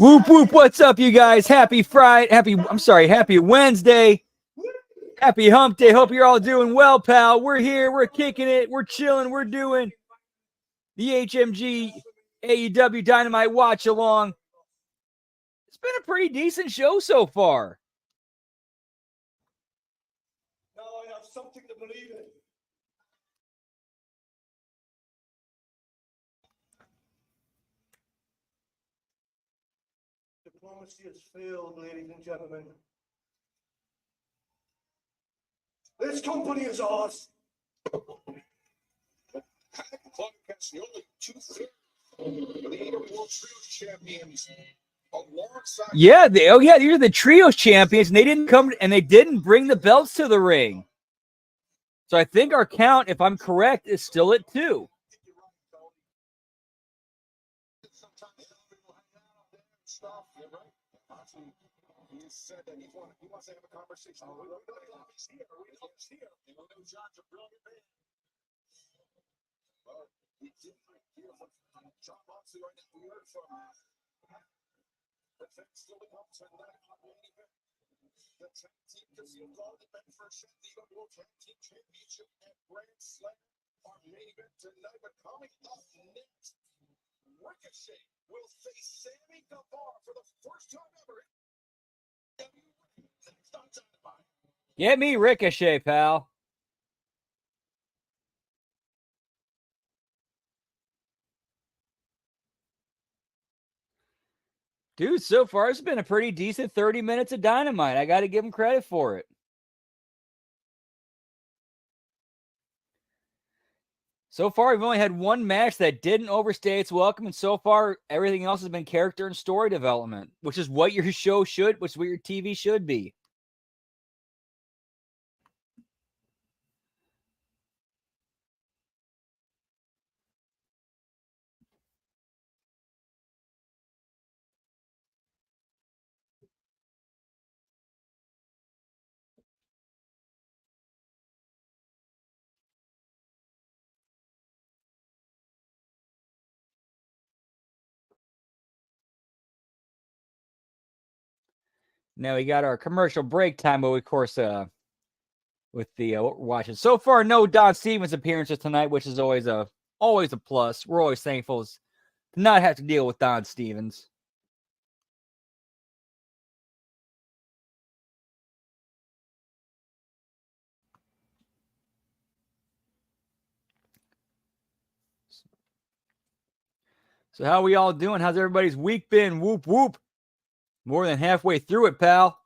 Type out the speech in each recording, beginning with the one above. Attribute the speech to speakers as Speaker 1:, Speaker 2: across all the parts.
Speaker 1: Whoop, whoop. What's up, you guys? Happy Friday. Happy Wednesday. Happy hump day. Hope you're all doing well, pal. We're here. We're kicking it. We're chilling. We're doing the HMG AEW Dynamite watch along. It's been a pretty decent show so far.
Speaker 2: Now I have something to believe in. Diplomacy has failed, ladies and gentlemen. This company is ours.
Speaker 3: Podcast, the only 2/3 of the AEW World Trios champions.
Speaker 1: Yeah, these are the trios champions, and they didn't bring the belts to the ring. So I think our count, if I'm correct, is still at 2.
Speaker 3: He said that he wants to have a conversation. He's here. He's here. And we know John's a brilliant man. We did hear from John Moxley right now. We heard from the fans still becomes a 9-o'clock main event. The tag team Casino called the men for the World Tag Team Championship at Grand Slam. Our main event tonight, but coming up next, Ricochet will face Sammy Guevara for the first time ever.
Speaker 1: Get me Ricochet, pal. Dude, so far it's been a pretty decent 30 minutes of Dynamite. I got to give him credit for it. So far, we've only had one match that didn't overstay its welcome, and so far, everything else has been character and story development, which is what your show should, which is what your TV should be. Now we got our commercial break time, but of course, with the what we're watching so far, no Don Stevens appearances tonight, which is always a plus. We're always thankful to not have to deal with Don Stevens. So how we all doing? How's everybody's week been? Whoop whoop. More than halfway through it, pal.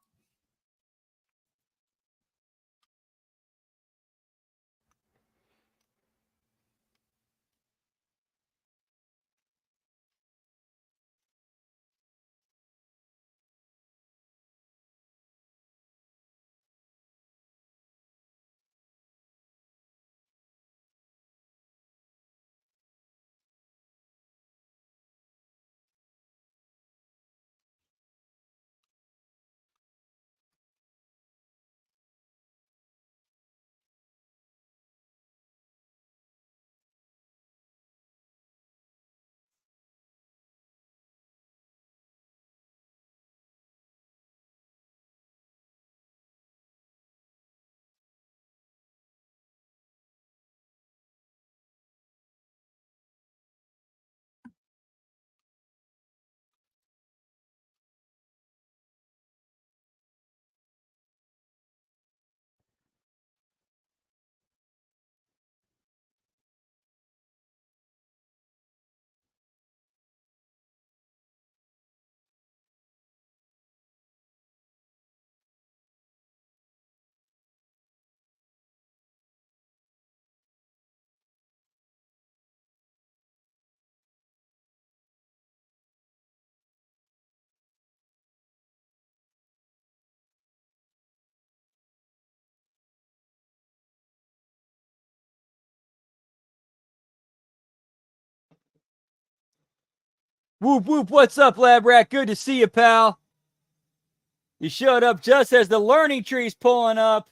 Speaker 1: Whoop whoop, what's up, Lab Rat? Good to see you, pal. You showed up just as the learning tree's pulling up.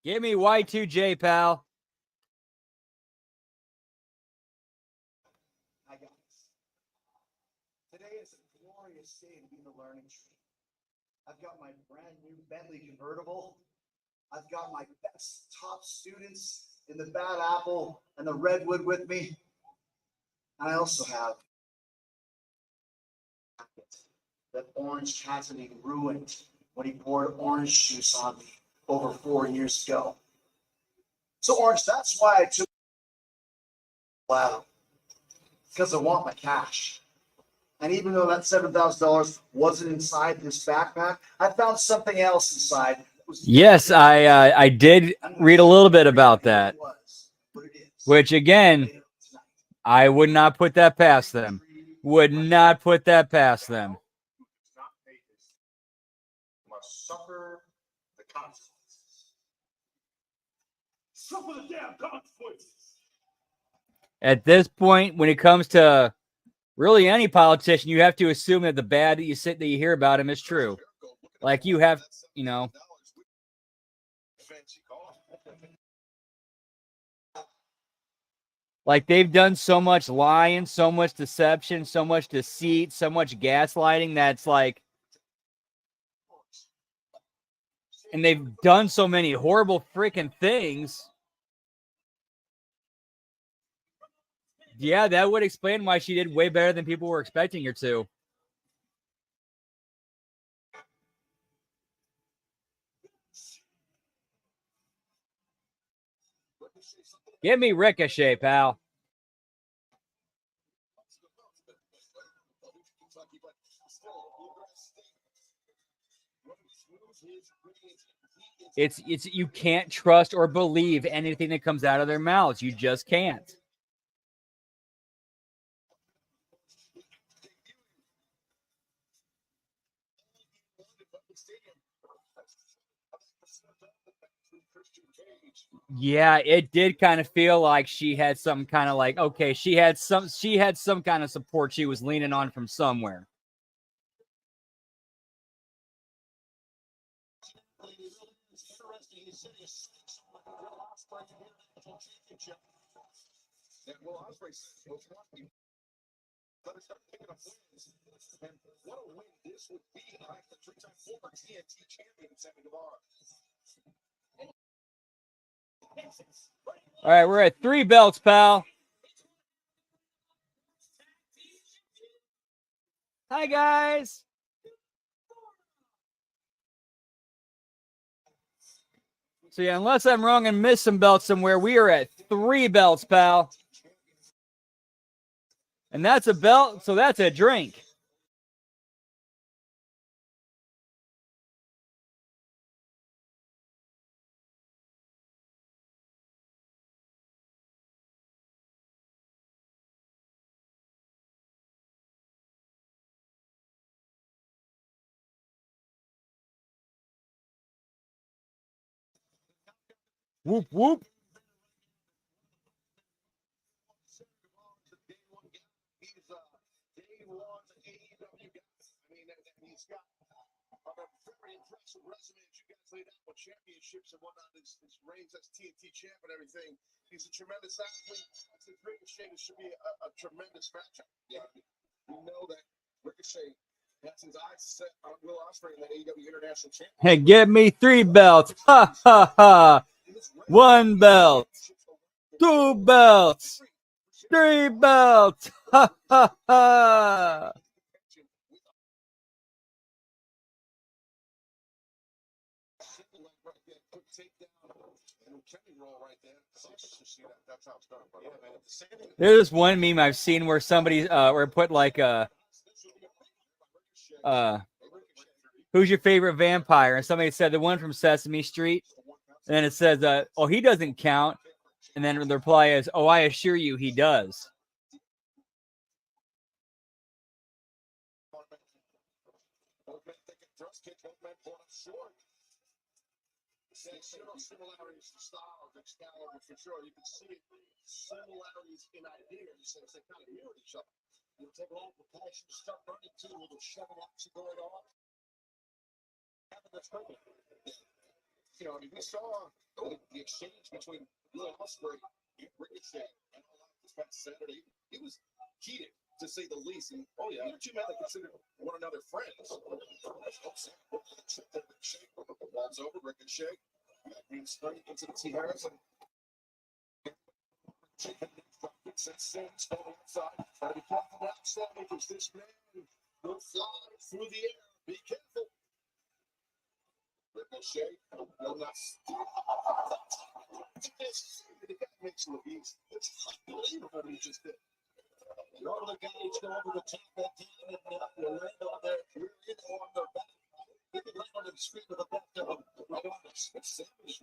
Speaker 1: Give me Y2J, pal.
Speaker 4: I've got my brand new Bentley convertible. I've got my best top students in the Bad Apple and the Redwood with me. And I also have that Orange Cassidy ruined when he poured orange juice on me over 4 years ago. So Orange, that's why I took wow, because I want my cash. And even though that $7,000 wasn't inside this backpack, I found something else inside.
Speaker 1: Yes, I did read a little bit about that, which again, I would not put that past them. Would not put that past them.
Speaker 3: Must suffer the consequences.
Speaker 2: Suffer the damn consequences.
Speaker 1: At this point, when it comes to really any politician, you have to assume that the bad that you hear about him is true. Like you have, you know. Like they've done so much lying, so much deception, so much deceit, so much gaslighting that's like, and they've done so many horrible freaking things. Yeah, that would explain why she did way better than people were expecting her to. Give me Ricochet, pal. It's you can't trust or believe anything that comes out of their mouths. You just can't. Yeah, it did kind of feel like she had some kind of like, okay, she had some kind of support she was leaning on from somewhere.
Speaker 3: And Will Ospreay said, let us start picking up wins. And what a win this would be like the three-time former TNT champion Sammy Guevara.
Speaker 1: All right, we're at 3 belts, pal. Hi, guys. So, yeah, unless I'm wrong and missed some belts somewhere, we are at 3 belts, pal. And that's a belt, so that's a drink. Whoop, whoop.
Speaker 3: He's day one AEW guy. I mean, and he's got a very impressive resume that you guys laid out with championships and whatnot. His reigns as TNT champ and everything. He's a tremendous athlete. I think Ricochet should be a tremendous matchup. Yeah, we know that Ricochet has his eyes set on Will Ospreay in that AEW International Championship.
Speaker 1: Hey, give me 3 belts. Ha, ha, ha. 1 belt. 2 belts. 3 belts. Ha, ha, ha. There's one meme I've seen where somebody or put like who's your favorite vampire? And somebody said the one from Sesame Street. And then it says, oh, he doesn't count. And then the reply is, oh, I assure you he does.
Speaker 3: Similarities in styles, Excalibur for sure. You can see similarities in ideas since they kind of mirror each other. You take a little propulsion, start running too, a little shovel action going on. That's perfect. You know, I mean, we saw the exchange between Will Ospreay and Ricochet and all that this past Saturday. It was heated. to say the least. And, oh yeah, two men that consider one another friends. Walls over, Ricochet. Green straight into the T. Harris. Since outside, try to be careful outside because this man will fly through the air. Be careful. Ricochet will not steal. This makes it look easy. It's unbelievable what he just did. Normally, guys go over the top that time and land on their rear end or on their back. They can land on the screen with the back of them. Right on this. It's savage.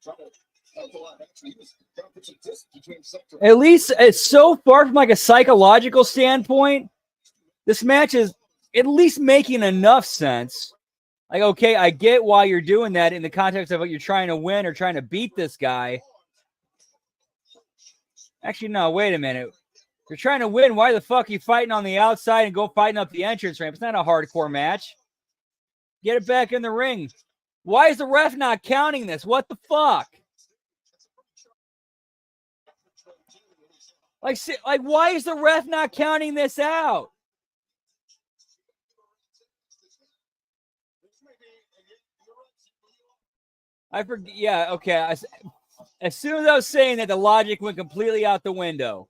Speaker 3: Trying to help a lot. Actually, he was trying to put some distance between sector.
Speaker 1: At least it's so far from like a psychological standpoint. This match is at least making enough sense. Like, okay, I get why you're doing that in the context of what you're trying to win or trying to beat this guy. Actually, no, wait a minute. If you're trying to win, why the fuck are you fighting on the outside and go fighting up the entrance ramp? It's not a hardcore match. Get it back in the ring. Why is the ref not counting this? What the fuck? Like, why is the ref not counting this out? I forget. Yeah, okay. As soon as I was saying that, the logic went completely out the window.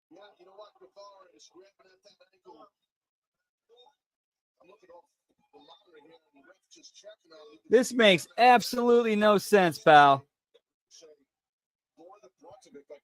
Speaker 3: Yeah, you know what? Guevara is grabbing at that ankle. I'm looking off the monitor here, and the ref just checking on it.
Speaker 1: This makes absolutely no sense, pal.
Speaker 3: For the brunt of it, but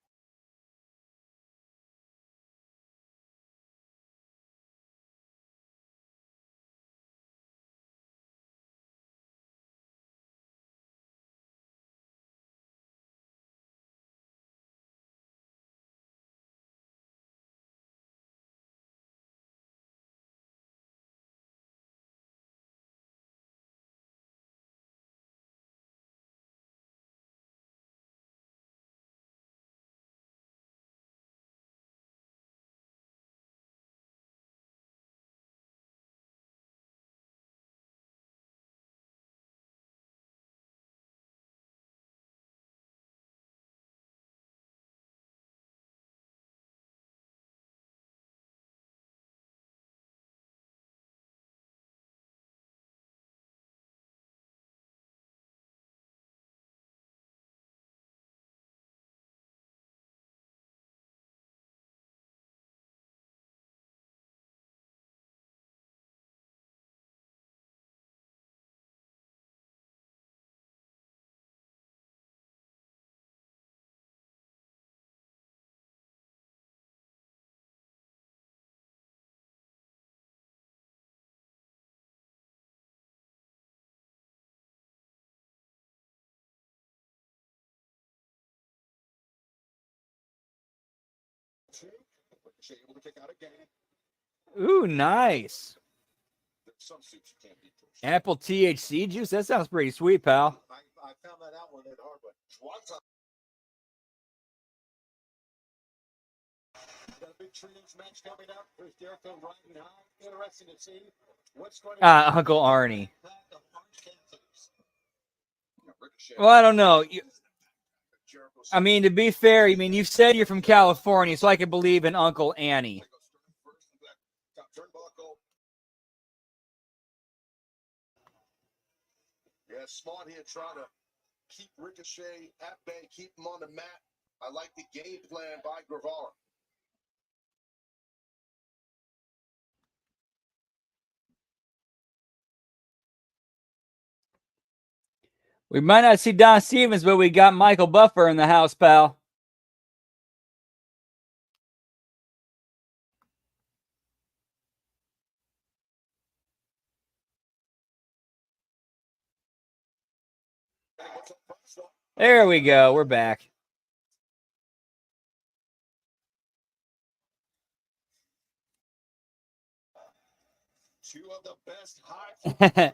Speaker 3: Ricochet able to kick out again.
Speaker 1: Ooh, nice.
Speaker 3: There's some suits you can't beat.
Speaker 1: Apple THC juice? That sounds pretty sweet, pal.
Speaker 3: I found that out when it hard, but one time. Got a big trios match coming up. Chris Jericho riding high. Interesting to see what's going to
Speaker 1: Uncle Arnie.
Speaker 3: Ricochet.
Speaker 1: Well, I don't know. I mean, to be fair, you said you're from California, so I can believe in Uncle Annie.
Speaker 3: Yeah, smart here trying to keep Ricochet at bay, keep him on the mat. I like the game plan by Guevara.
Speaker 1: We might not see Don Stevens, but we got Michael Buffer in the house, pal. There we go. We're back.
Speaker 3: Two of the best high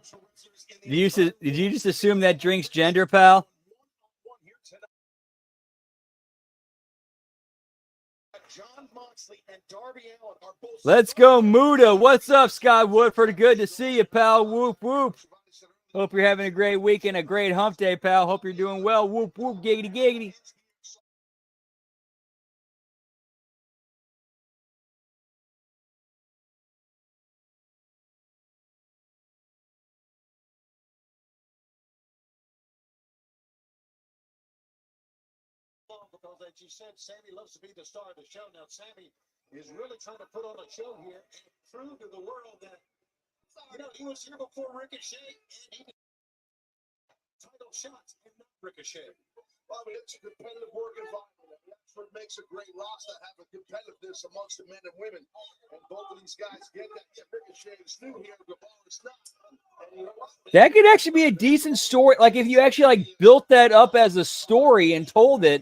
Speaker 1: Did you just assume that drink's gender, pal? Let's go, Muda. What's up, Scott Woodford? Good to see you, pal. Whoop, whoop. Hope you're having a great weekend, a great hump day, pal. Hope you're doing well. Whoop, whoop, giggity, giggity.
Speaker 3: Because as you said, Sammy loves to be the star of the show. Now, Sammy is really trying to put on a show here and prove to the world that, he was here before Ricochet and he title shots and not Ricochet.
Speaker 2: Well, I mean, it's a competitive work environment. That's what makes a great roster, have a competitiveness amongst the men and women. And both of these guys get that. Yeah, Ricochet is new here, Guevara's not. And you know what?
Speaker 1: That could actually be a decent story. Like if you actually built that up as a story and told it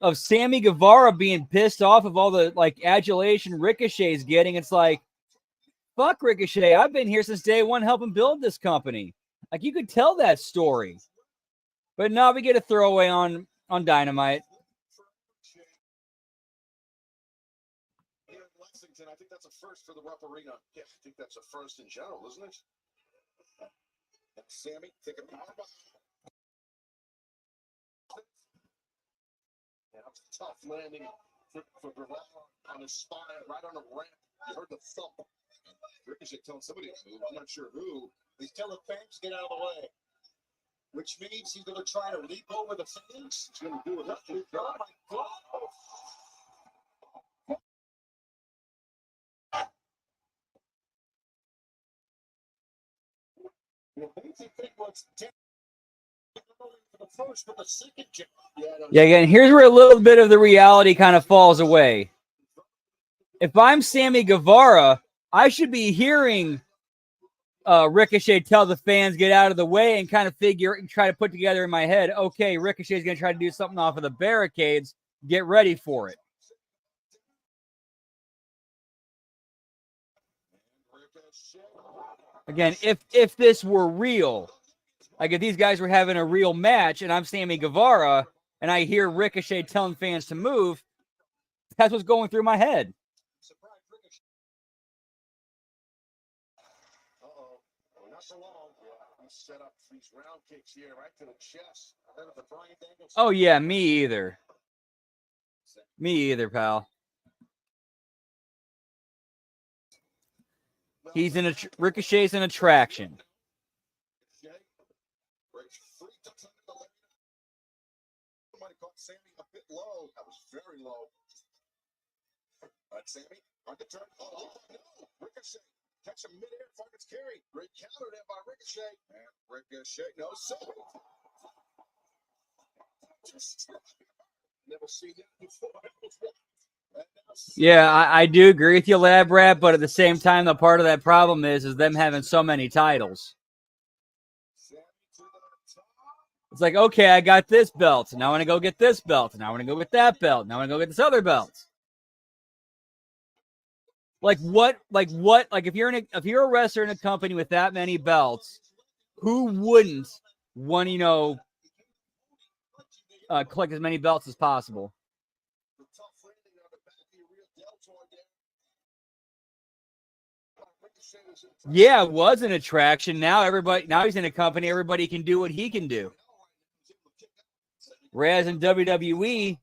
Speaker 1: of Sammy Guevara being pissed off of all the adulation Ricochet's getting. It's like, fuck Ricochet. I've been here since day one helping build this company. Like you could tell that story. But now we get a throwaway on Dynamite.
Speaker 3: Here in Lexington, I think that's a first for the Rupp Arena.
Speaker 2: Yeah, I think that's a first in general, isn't it?
Speaker 3: And Sammy, take a power bomb.
Speaker 2: Yeah, that was a tough landing for Guevara on his spine, right on the ramp. You heard the thump.
Speaker 3: Ricochet telling somebody to move. I'm not sure who. He's telling fans to get out of the way. Which means he's going to try to leap over the fence.
Speaker 2: He's going to do it.
Speaker 3: Oh, my God. The amazing thing was for the first, but the second jump.
Speaker 1: Yeah, again, here's where a little bit of the reality kind of falls away. If I'm Sammy Guevara, I should be hearing Ricochet tell the fans get out of the way and kind of try to put together in my head, okay, Ricochet's going to try to do something off of the barricades. Get ready for it. Again, if this were real, like if these guys were having a real match and I'm Sammy Guevara and I hear Ricochet telling fans to move, that's what's going through my head.
Speaker 2: Not so long. He set up these round kicks here right to the chest.
Speaker 1: Oh, yeah, me either. Me either, pal. He's in Ricochet's an attraction.
Speaker 3: Sammy a bit low. That was very low. Sammy on the turn. Oh, no. Ricochet. Catch him midair. Farkas carry. Great counter there by Ricochet. And Ricochet. No, Sammy.
Speaker 2: Never seen that before.
Speaker 1: Yeah, I do agree with you, Lab Rat, but at the same time, the part of that problem is them having so many titles. It's like, okay, I got this belt. Now I want to go get this belt. Now I want to go get that belt. Now I want to go get this other belt. Like if you're a wrestler in a company with that many belts, who wouldn't want to, collect as many belts as possible? Yeah, it was an attraction. Now he's in a company, everybody can do what he can do. Whereas in WWE,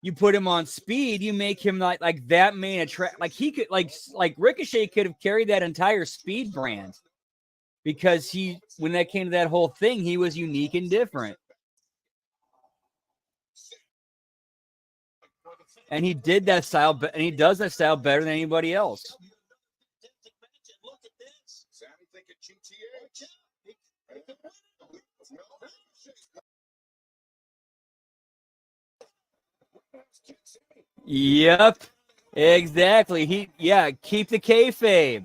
Speaker 1: you put him on speed, you make him like that main attract. Like he could like Ricochet could have carried that entire speed brand because when that came to that whole thing, he was unique and different. And he did that style, and he does that style better than anybody else. Yep, exactly. Keep the kayfabe.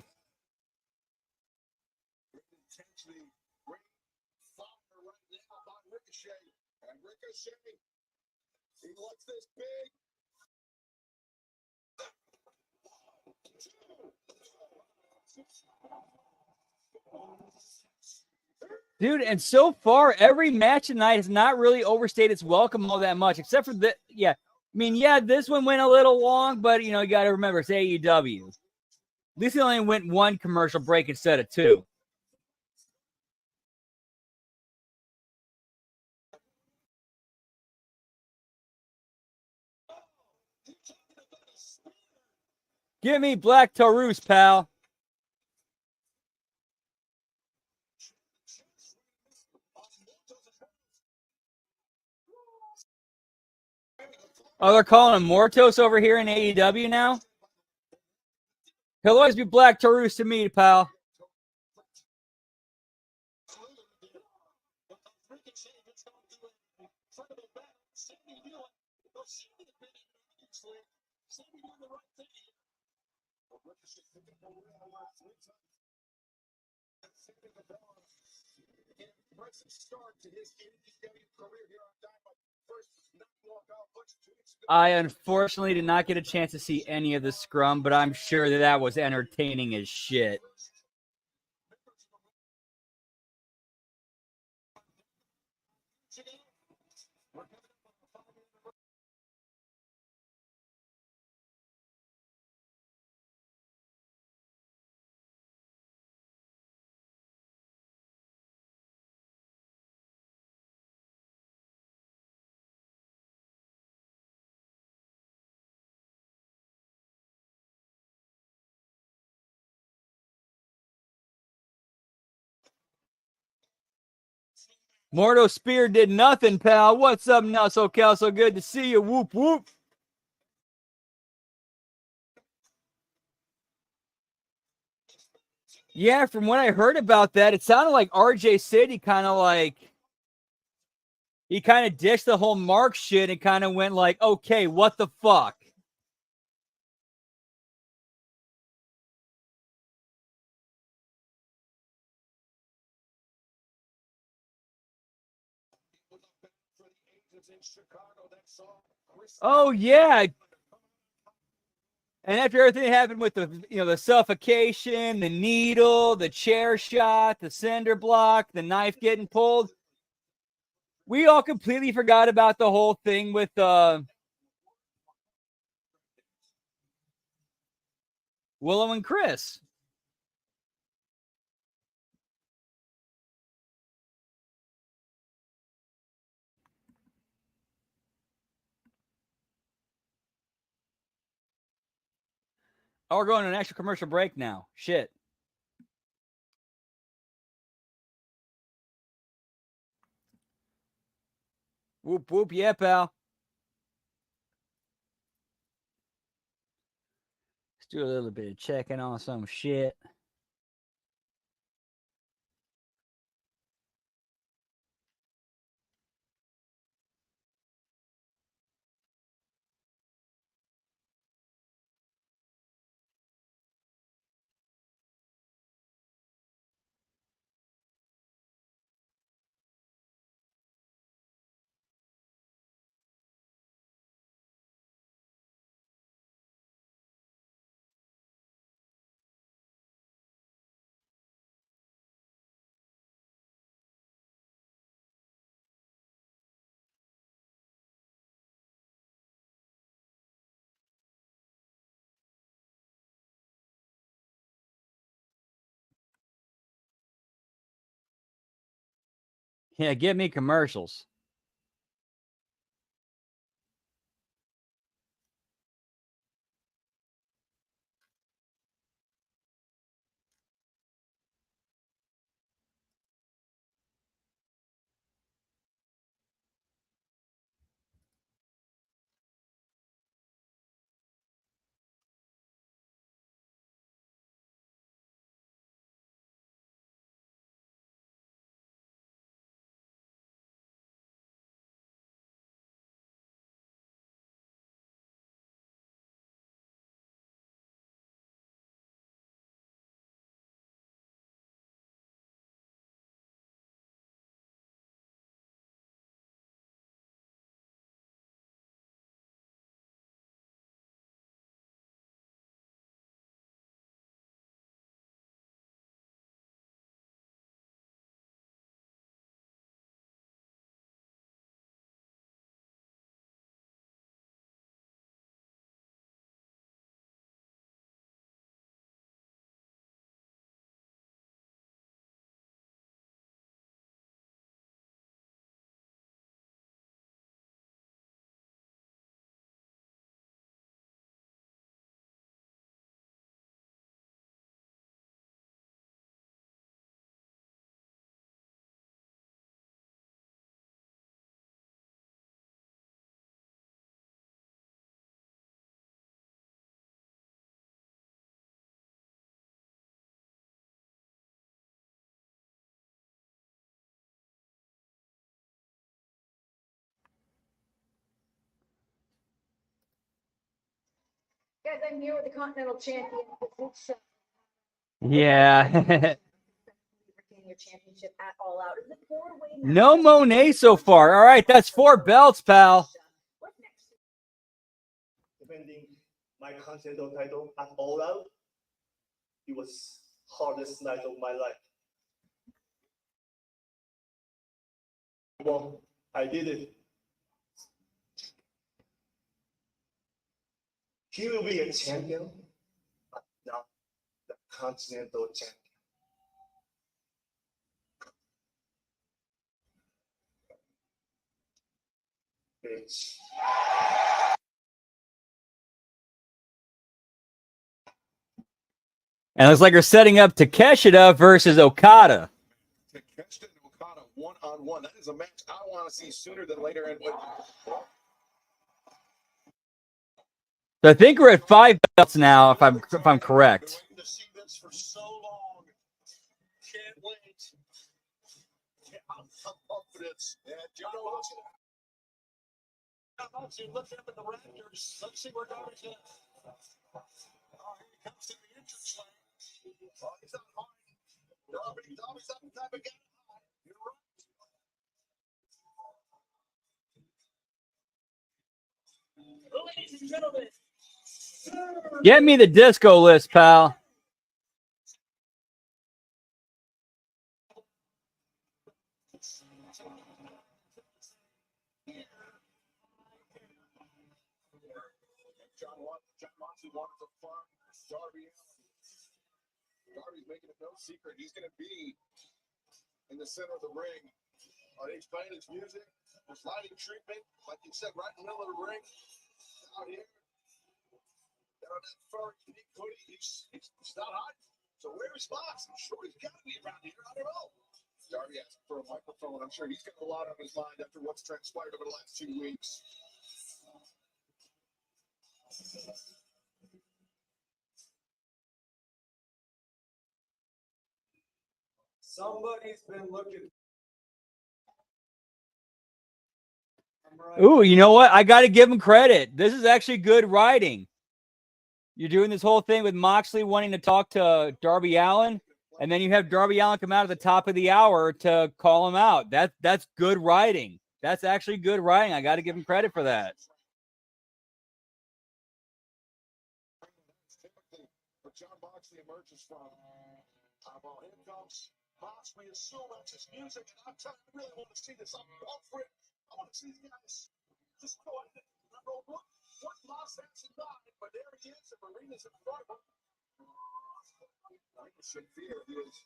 Speaker 1: Dude, and so far, every match tonight has not really overstayed its welcome all that much, except for this one went a little long, but, you got to remember, it's AEW. At least it only went one commercial break instead of two. Give me Black Taurus, pal. Oh, they're calling him Mortos over here in AEW now? He'll always be Black Taurus to me, pal. I unfortunately did not get a chance to see any of the scrum, but I'm sure that was entertaining as shit. Mordo Spear did nothing, pal. What's up, Not So Cal? So good to see you. Whoop, whoop. Yeah, from what I heard about that, it sounded like RJ City he kind of dished the whole Mark shit and kind of went like, okay, what the fuck? Oh, yeah. And after everything that happened with the suffocation, the needle, the chair shot, the cinder block, the knife getting pulled, we all completely forgot about the whole thing with Willow and Chris. Oh, we're going to an extra commercial break now. Shit. Whoop, whoop. Yeah, pal. Let's do a little bit of checking on some shit. Yeah, give me commercials.
Speaker 5: Guys, I'm here with the Continental Champion.
Speaker 1: Yeah.
Speaker 5: Retaining your championship at All Out. Is it four-way now?
Speaker 1: No Monet so far. All right, that's 4 belts, pal.
Speaker 5: What's next?
Speaker 3: Defending my Continental title at All Out, it was hardest night of my life. Well, I did it. He will be a champion, but not the Continental champion. Bitch.
Speaker 1: And it looks like we're setting up Takeshita versus Okada.
Speaker 2: Takeshita and Okada one-on-one. That is a match I want to see sooner than later. And
Speaker 1: So I think we're at 5 belts now, if I'm correct.
Speaker 2: waiting to see this for so long. Can't wait. I'm confident. And you know what's going to look up at the Raptors. Let's see where Darby's at. Oh, here he comes to the entrance lane. Oh, he's not hard. Darby's not the type of guy. You're right. Ladies and gentlemen.
Speaker 1: Get me the disco list, pal.
Speaker 2: John Moxley wanted to farm Darby. Darby's making it no secret. He's going to be in the center of the ring. He's playing his music. His lighting treatment, like you said, right in the middle of the ring. Out here. Down that furry, unique hoodie. He's not hot. So where's Mox? I'm sure he's got to be around here. I don't know. Darby asked for a microphone. I'm sure he's got a lot on his mind after what's transpired over the last 2 weeks.
Speaker 6: Somebody's been looking.
Speaker 1: Ooh, you know what? I got to give him credit. This is actually good writing. You're doing this whole thing with Moxley wanting to talk to Darby Allin, and then you have Darby Allin come out at the top of the hour to call him out. That's good writing. That's actually good writing. I got to give him credit for that.
Speaker 2: But John Moxley emerges from. Well, here comes Mox. We assume that's his music, and I'm telling you, I really want to see this. I'm up for it. I want to see these guys just go ahead and remember what Mox has in mind. But there he is, and Marina's in front of him. I should fear he has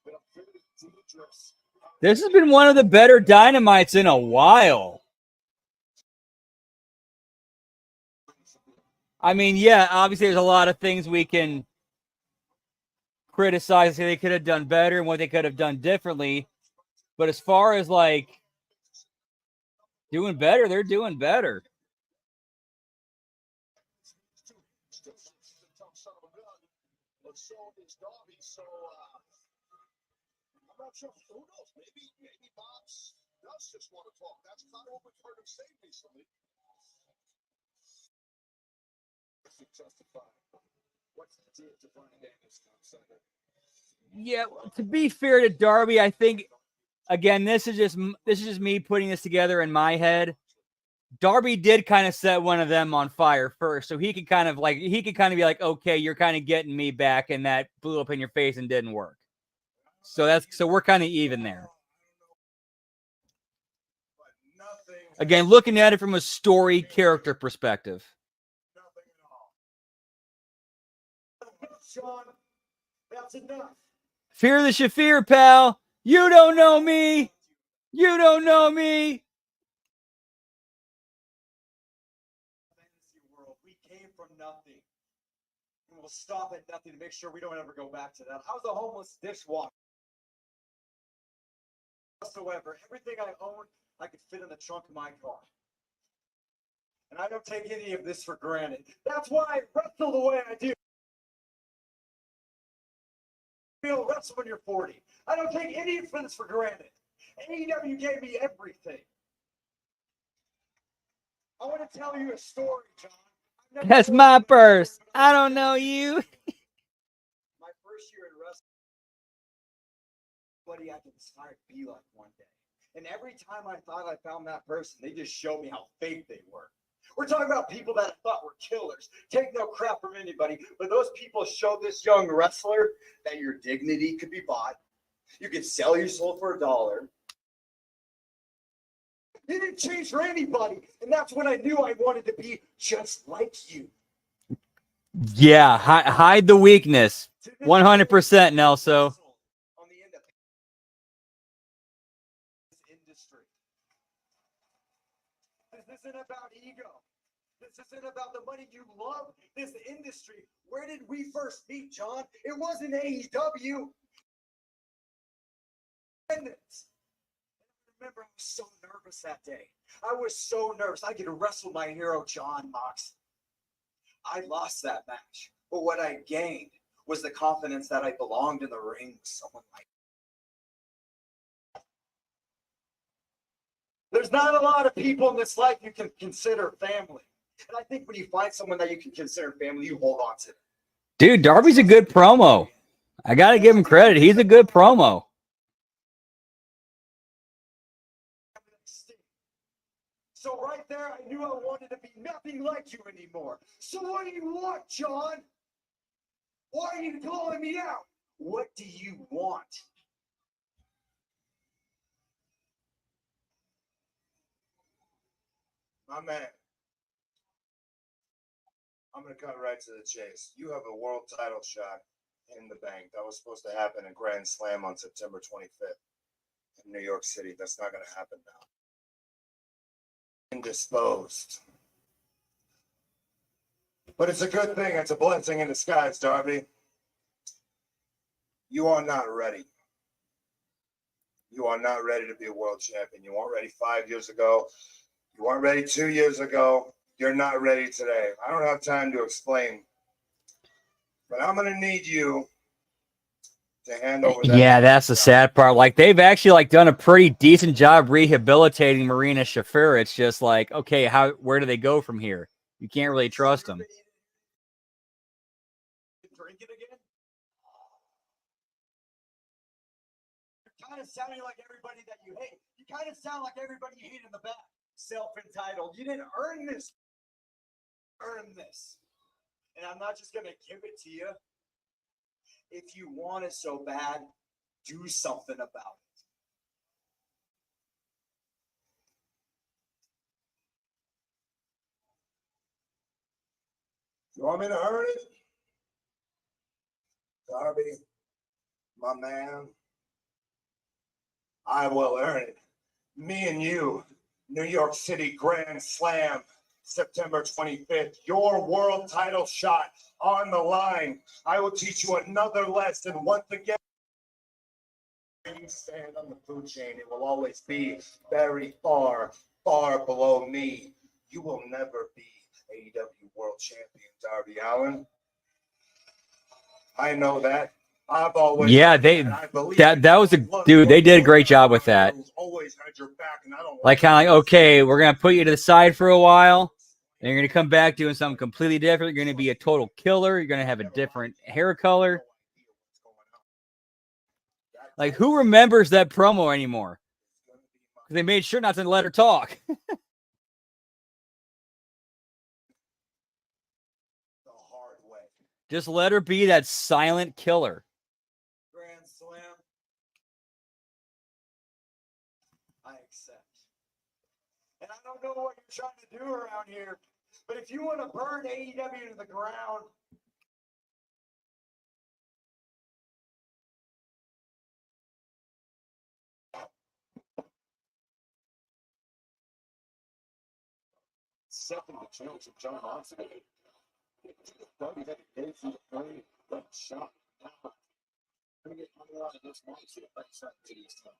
Speaker 2: been a very dangerous.
Speaker 1: This has been one of the better Dynamites in a while. I mean, yeah, obviously there's a lot of things we can criticize, say they could have done better and what they could have done differently. But as far as like doing better, they're doing better.
Speaker 2: I'm not sure. Who knows? Maybe Bob's does just want to talk. That's kind of what we've heard him say recently. Justify what he did to Brian Danielson on Sunday.
Speaker 1: Yeah, to be fair to Darby, I think again this is just me putting this together in my head. Darby did kind of set one of them on fire first, so he could kind of be like, okay, you're kind of getting me back, and that blew up in your face and didn't work. So we're kind of even there. Again, looking at it from a story character perspective.
Speaker 6: Sean, that's enough.
Speaker 1: Fear the Shafir, pal. You don't know me. You don't know me.
Speaker 6: Fantasy world, we came from nothing. And we'll stop at nothing to make sure we don't ever go back to that. How's a homeless dishwasher? Whatsoever, everything I own, I could fit in the trunk of my car. And I don't take any of this for granted. That's why I wrestle the way I do. You'll wrestle when you're 40. I don't take any of this for granted. AEW gave me everything. I want to tell you a story, John.
Speaker 1: That's my purse. I don't know you.
Speaker 6: My first year in wrestling, buddy, I can aspire to be like one day. And every time I thought I found that person, they just showed me how fake they were. We're talking about people that I thought were killers. Take no crap from anybody, but those people showed this young wrestler that your dignity could be bought. You could sell your soul for $1. They didn't change for anybody, and that's when I knew I wanted to be just like you.
Speaker 1: Yeah, hide the weakness. 100%, Nelso.
Speaker 6: On the end of this industry. This isn't about ego. This isn't about the money. You love this industry. Where did we first meet, John? It wasn't AEW. I remember I was so nervous that day. I was so nervous. I could wrestle my hero, John Mox. I lost that match. But what I gained was the confidence that I belonged in the ring with someone like There's not a lot of people in this life you can consider family. And I think when you find someone that you can consider family, you hold on to them.
Speaker 1: Dude, Darby's a good promo. I got to give him credit. He's a good promo.
Speaker 6: So right there, I knew I wanted to be nothing like you anymore. So what do you want, John? Why are you calling me out? What do you want?
Speaker 3: My man, I'm going to cut right to the chase. You have a world title shot in the bank. That was supposed to happen in Grand Slam on September 25th in New York City. That's not going to happen now. Indisposed. But it's a good thing. It's a blessing in disguise, Darby. You are not ready. You are not ready to be a world champion. You weren't ready 5 years ago. You weren't ready 2 years ago. You're not ready today. I don't have time to explain. But I'm going to need you to hand over that.
Speaker 1: Yeah, that's the sad part. Like, they've actually like done a pretty decent job rehabilitating Marina Shafir. It's just like, okay, where do they go from here? You can't really trust them.
Speaker 6: Drinking again? You're kind of sounding like everybody that you hate. You kind of sound like everybody you hate in the back. Self-entitled. You didn't earn this. Earn this. And I'm not just going to give it to you. If you want it so bad, do something about it.
Speaker 3: You want me to earn it? Darby, my man, I will earn it. Me and you, New York City Grand Slam, September 25th, your world title shot on the line. I will teach you another lesson once again. When you stand on the food chain, it will always be very far, far below me. You will never be AEW World Champion, Darby Allin. I know that. I've always
Speaker 1: that was a dude. They did a great job with that. Like, kind of like, okay, we're gonna put you to the side for a while. Then you're gonna come back doing something completely different. You're gonna be a total killer. You're gonna have a different hair color. Like, who remembers that promo anymore? Because they made sure not to let her talk. Just let her be that silent killer.
Speaker 6: Grand Slam. I accept. And I don't know what you're trying to do around here, but if you want to burn AEW to the ground, second the chance of John Moxley. Darby had to go through the very left shot. Let me get coming out of this Moxley backside to these times.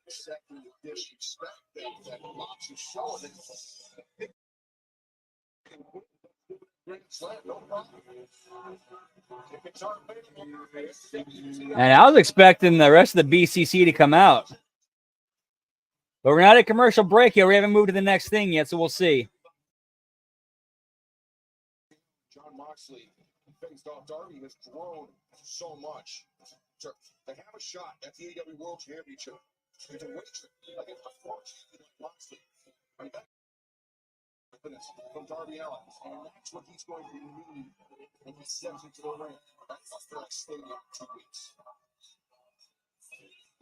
Speaker 2: Second disrespect that Mox is showing.
Speaker 1: And I was expecting the rest of the BCC to come out. But we're not at commercial break yet. We haven't moved to the next thing yet, so we'll see.
Speaker 3: Darby has grown so much. To have a shot at the AEW World Championship, and to wager against a former champion like Moxley. I mean, that from Darby Allin, and that's what he's going to need when he steps into the ring. That's the first stadium in 2 weeks.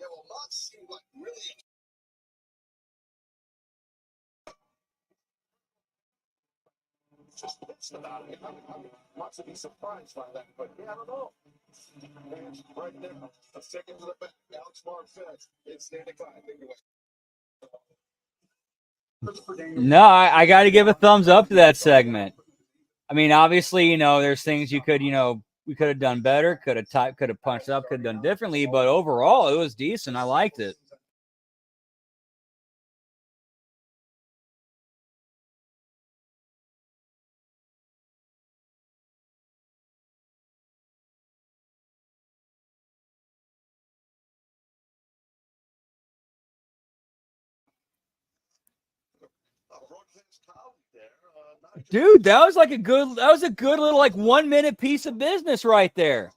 Speaker 2: Yeah, well, Mox seemed like really
Speaker 3: Just pissed about it. I mean, Mox would be surprised by that, but yeah, I don't know. And right there, a second to the back. Alex Mark says it's standing by. I think it was.
Speaker 1: No, I got to give a thumbs up to that segment. I mean, obviously, you know, there's things you could, you know, we could have done better, could have typed, could have punched up, could have done differently, but overall, it was decent. I liked it. Dude, that was a good little like 1 minute piece of business right there.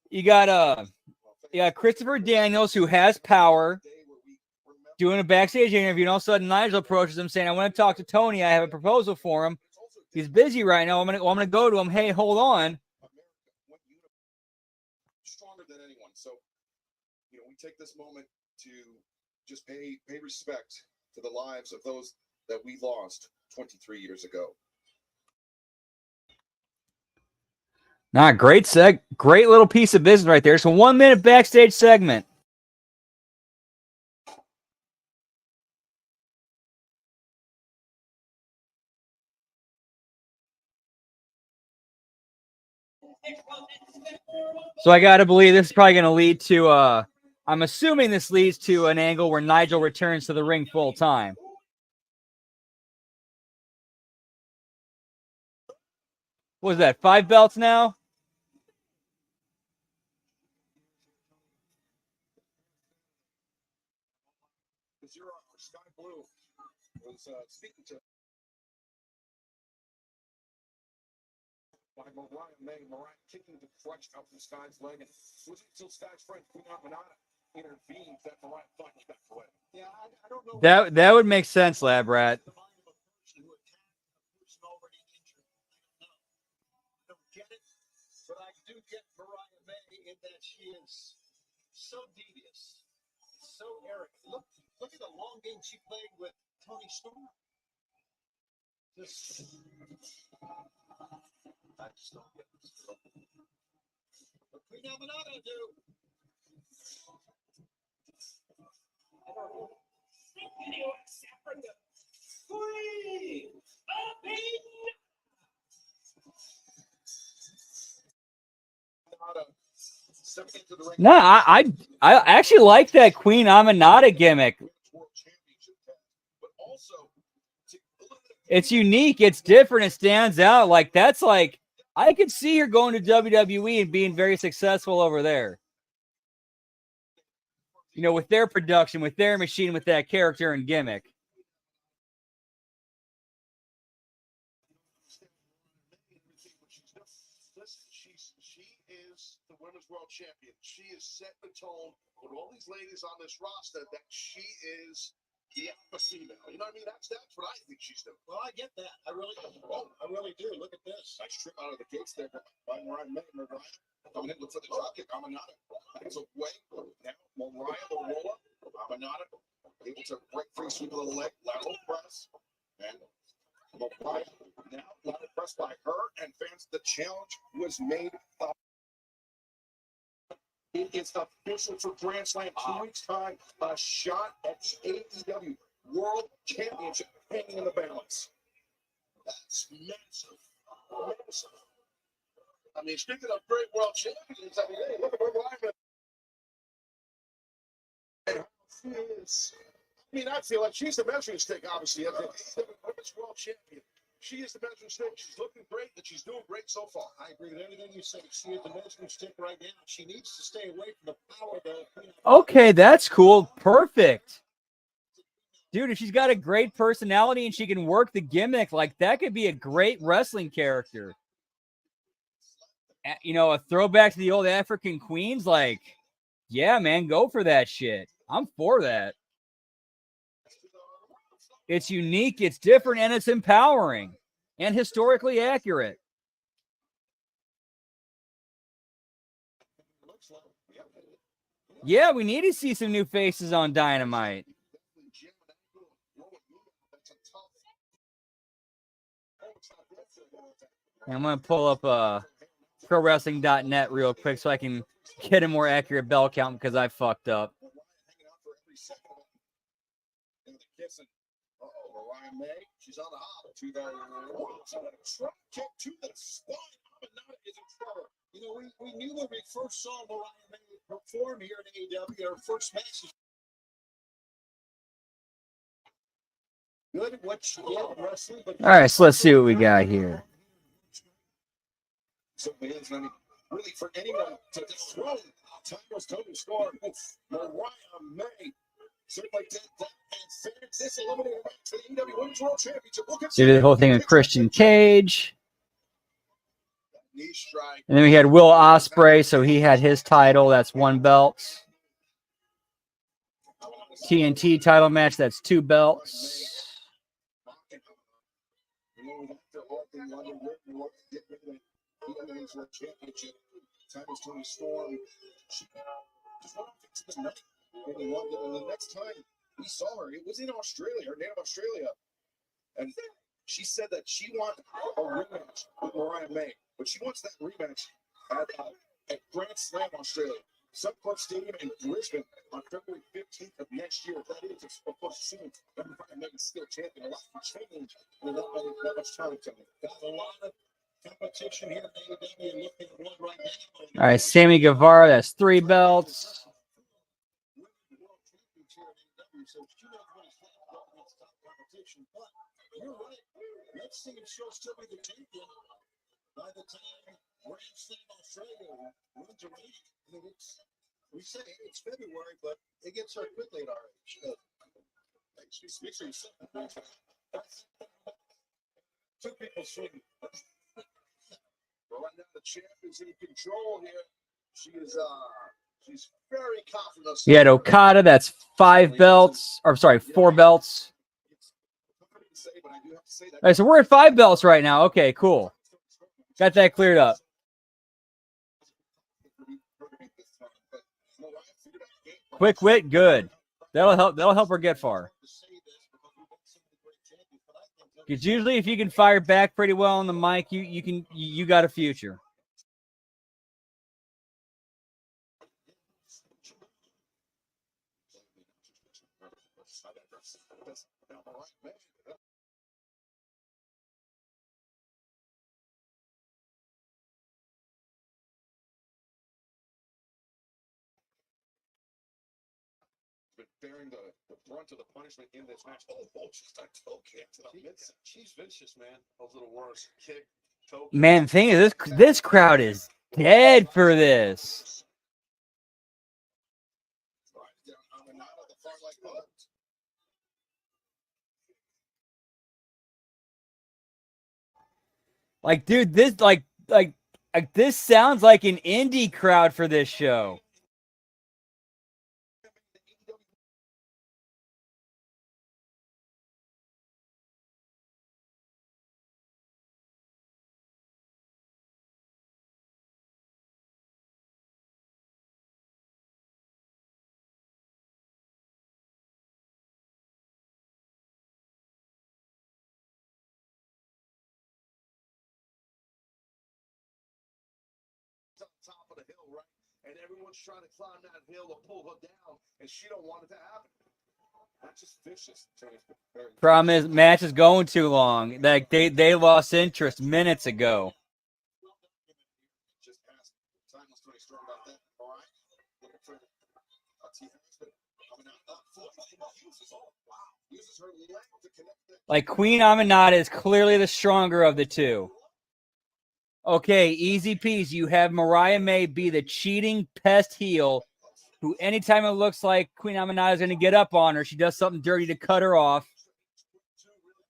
Speaker 1: You got Christopher Daniels, who has power, doing a backstage interview, and all of a sudden Nigel approaches him saying, I want to talk to Tony. I have a proposal for him. He's busy right now. I'm gonna go to him. Hey, hold on.
Speaker 3: Stronger than anyone. So, you know, we take this moment to just pay respect to the lives of those that we lost 23 years ago.
Speaker 1: Nah, great little piece of business right there. It's a 1 minute backstage segment. So I got to believe this is probably going to lead to, I'm assuming this leads to an angle where Nigel returns to the ring full time. What was that, 5 belts now?
Speaker 3: Sky Blue was speaking to by Mariah kicking the crutch out from Sky's leg, and it wasn't until Sky's friend Queen Aminata intervened that Mariah thought he backed away. Yeah, I don't know.
Speaker 1: That would make sense, Lab Rat.
Speaker 6: But I do get Mariah May in that she is so devious, so arrogant. Look at the long game she played with Tony Storm. I just don't get this. But Queen Aminata do.
Speaker 1: No, I actually like that Queen Aminata gimmick. It's unique. It's different. It stands out. Like, that's like, I could see her going to WWE and being very successful over there. You know, with their production, with their machine, with that character and gimmick.
Speaker 2: She is the women's world champion. She has set the tone with all these ladies on this roster that she is the alpha female. You know what I mean? That's what I think she's doing.
Speaker 6: Well, I get that. I really do. Look at this.
Speaker 3: Nice trip out of the gates there by Mariah May. Mariah coming in for the drop kick. Aminata gets away. Now Mariah the roller. Aminata able to break free, sweep of the leg, lateral press, and Mariah now lateral press by her, and fans. The challenge was made. It is official for Grand Slam 2 weeks' time. A shot at AEW World Championship hanging in the balance.
Speaker 2: That's massive. Massive. I mean, speaking of great world champions, I mean, hey, look at Mariah. And she is. I mean, I feel like she's the measuring stick, obviously, as the women's world champion. She is the measuring stick. She's looking great, and she's doing great so far.
Speaker 6: I agree with everything you said. She is the measuring stick right now. She needs to stay away from the power of the.
Speaker 1: Okay, that's cool. Perfect. Dude, if she's got a great personality and she can work the gimmick, like, that could be a great wrestling character. you know, a throwback to the old African queens, like, yeah, man, go for that shit. I'm for that. It's unique, it's different, and it's empowering and historically accurate. Yeah, we need to see some new faces on Dynamite. And I'm going to pull up ProWrestling.net real quick so I can get a more accurate bell count because I fucked up.
Speaker 2: Mariah May, she's on the hop. To the drop kick to the spine. Amanada is in trouble. You know, we knew when we first saw Mariah May perform here in AEW, her first match. Good what she did wrestling, but
Speaker 1: all right, so let's see what we got here.
Speaker 2: So really for anyone to throw Timeless Tony Storm, Mariah May. Certainly did that. And this eliminated match for the EW Women's World Championship.
Speaker 1: So the whole thing with Christian Cage. And then we had Will Ospreay, so he had his title. That's 1 belt. TNT title match, that's 2 belts.
Speaker 2: And the next time we saw her, it was in Australia, her native Australia. And she said that she wants a rematch with Mariah May, but she wants that rematch at Grand Slam, Australia. Subclub Stadium in Brisbane on February 15th of next year. That is, of course, soon. Mariah May is still champion. A lot can change in that much time coming. Got a lot of competition here in AEW, looking at one right now.
Speaker 1: All right, Sammy Guevara, that's 3 belts.
Speaker 2: You're right. Let's see if she'll still be the champion by the time Grand Slam Australia runs around. We say it's February, but it gets her quickly at our age. Make sure you sit. Two people swing. Well, right now the champ is in control here. She's very confident.
Speaker 1: You had Okada, that's 5 belts. Or sorry, 4 belts. All right, so we're at 5 belts right now. Okay, cool. Got that cleared up. Quick wit, good. That'll help her get far. Because usually, if you can fire back pretty well on the mic, you got a future.
Speaker 2: Bearing the brunt of the punishment in this match. Oh, just a toe kick to the midsection. She's vicious, man. Those little words. Kick, toe kick.
Speaker 1: Man, the thing is, this crowd is dead for this. Like, dude, this like this sounds like an indie crowd for this show.
Speaker 2: On top of the hill, right? And everyone's trying to climb that hill to pull her down, and she don't want it to happen. That's just vicious.
Speaker 1: Problem is, match is going too long. Like they lost interest minutes ago.
Speaker 2: Just ask Timeless Tony Storm about that. All right. Looking for uses her leg to connect that.
Speaker 1: Like Queen Aminata is clearly the stronger of the two. Okay, easy peasy. You have Mariah May be the cheating pest heel who anytime it looks like Queen Aminata is going to get up on her, she does something dirty to cut her off.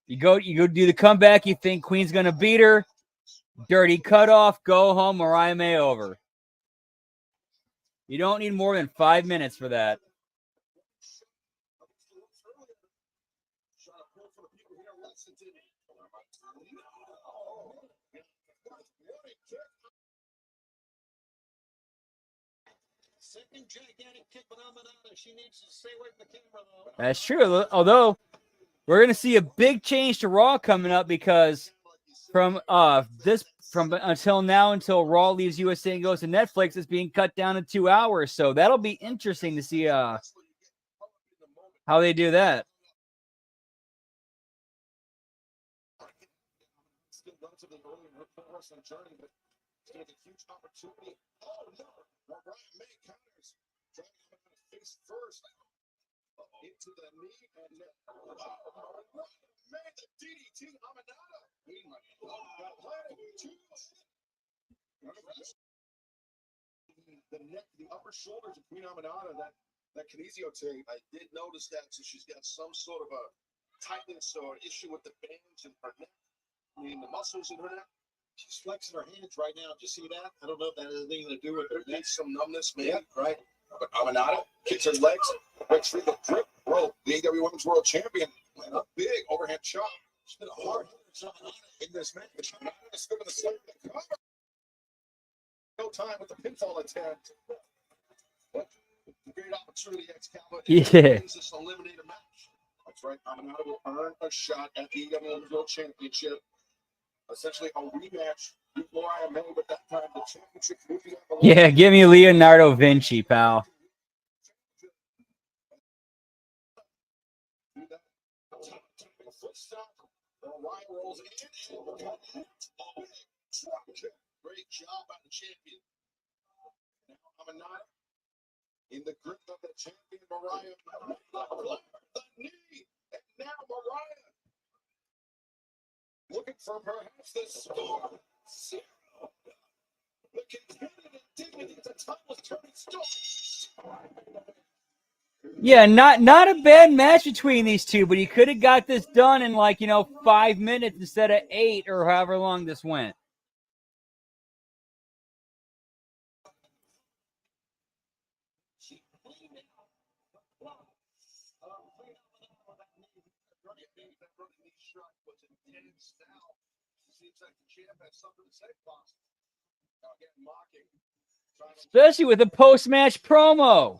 Speaker 1: You go do the comeback. You think Queen's going to beat her. Dirty cutoff, go home, Mariah May over. You don't need more than 5 minutes for that.
Speaker 3: Second gigantic kick, but Amanada, she needs to stay away from the camera, though.
Speaker 1: That's true. Although we're gonna see a big change to Raw coming up because from until now until Raw leaves USA and goes to Netflix, it's being cut down to 2 hours. So that'll be interesting to see how they do that.
Speaker 3: Still relatively early in her pro wrestling journey, but it's going to be a huge opportunity. Oh, no. Mariah May counters. Driving him out of face first. Into the knee. And Mariah May, the DDT Amanada. The neck, the upper shoulders of Queen Amanada, that kinesio tape.
Speaker 2: I did notice that, so she's got some sort of a tightness or issue with the bands in her neck. I mean, the muscles in her neck.
Speaker 3: She's flexing her hands right now. Did you see that? I don't know if that has anything to do with her neck.
Speaker 2: Needs some numbness, maybe.
Speaker 3: Yeah, right.
Speaker 2: But Amanada kicks her legs, breaks through the grip. Bro, the AEW Women's World Champion. And a big overhand chop.
Speaker 3: It's been a hard in this match.
Speaker 2: Amanada's still going to slam the cover. No time with the pinfall attempt. But great opportunity, Excalibur.
Speaker 1: Yeah.
Speaker 2: This eliminator match. That's right. Amanada will earn a shot at the AEW Women's World Championship. Essentially a rematch with Mariah May, but that time the championship would be on the line.
Speaker 1: Yeah, give me Leonardo Vinci, pal.
Speaker 2: Foot stop. Mariah rolls in and great job by the champion. Now Amanada in the grip of the champion Mariah. The knee, and now Mariah looking for perhaps the score. The contended dignity is a timeless turning story.
Speaker 1: Yeah, not a bad match between these two, but he could have got this done in 5 minutes instead of 8 or however long this went. Especially with a post-match promo.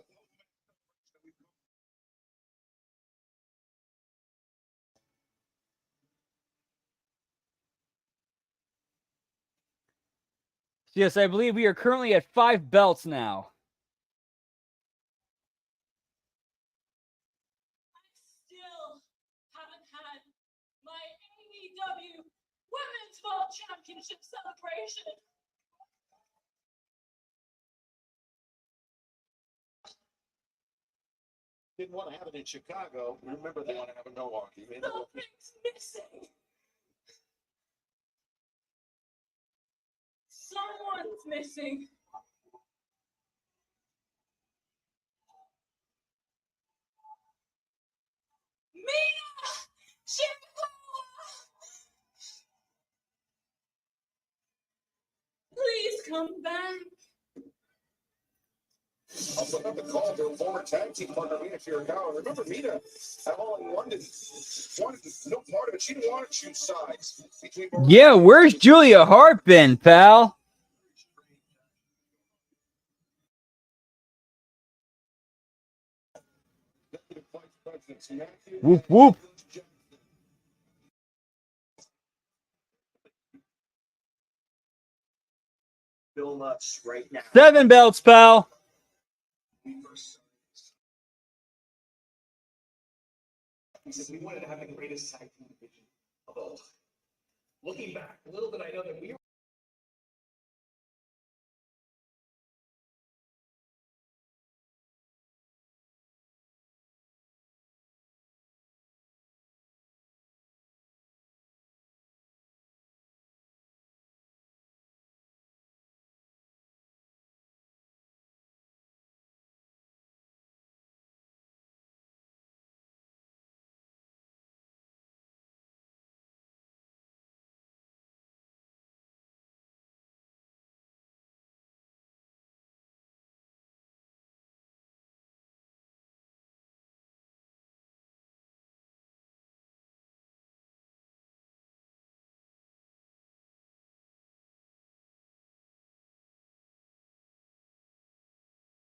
Speaker 1: Yes, I believe we are currently at 5 belts now.
Speaker 7: Still haven't had my AEW Women's World Championship celebration.
Speaker 3: Didn't want to have it in Chicago. Remember, they want to have it in Milwaukee.
Speaker 7: Something's missing. Someone's missing. Mina! Please come back.
Speaker 2: Also, got the call to a former tag team partner, Mina Shirakawa. Remember, Mina at All in London wanted no part of it. She didn't want to choose sides.
Speaker 1: Yeah, where's Julia Hart been, pal? Whoop, whoop.
Speaker 4: Bill Nuts right now.
Speaker 1: 7 belts, pal.
Speaker 8: He says we wanted to have the greatest tag team division of all time. Looking back a little bit, I know that we were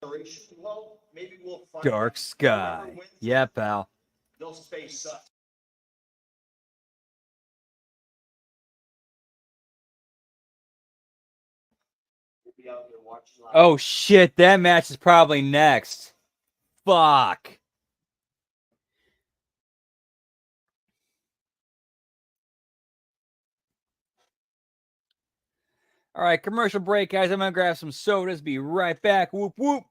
Speaker 8: Well, maybe we'll find
Speaker 1: Dark
Speaker 8: out.
Speaker 1: sky.
Speaker 8: Whoever wins,
Speaker 1: Yeah, pal.
Speaker 8: they'll space up. We'll be out there watching live.
Speaker 1: Oh shit, that match is probably next. Fuck. All right, commercial break, guys. I'm gonna grab some sodas. Be right back. Whoop whoop.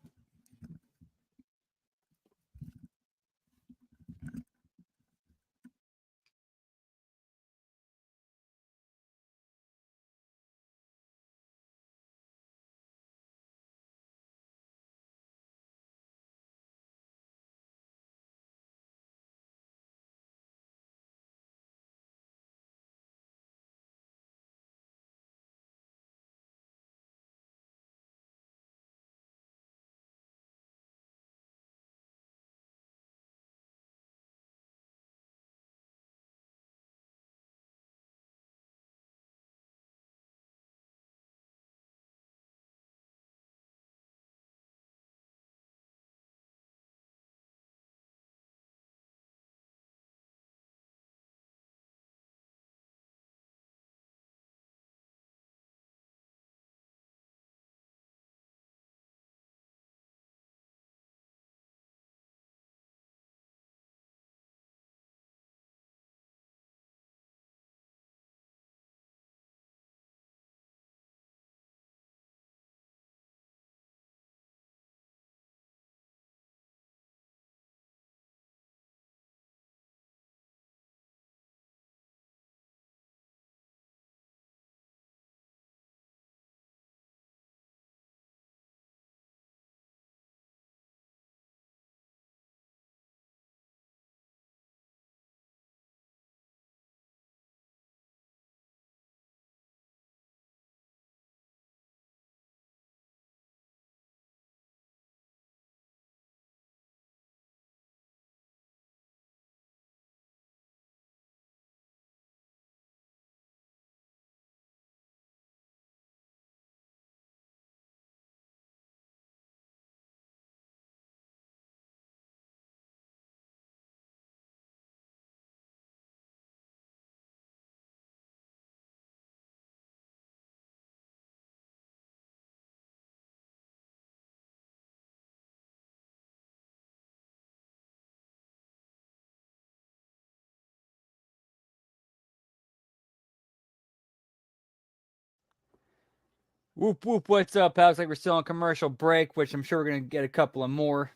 Speaker 1: Whoop whoop. What's up, pal? Looks like we're still on commercial break, which I'm sure we're gonna get a couple of more.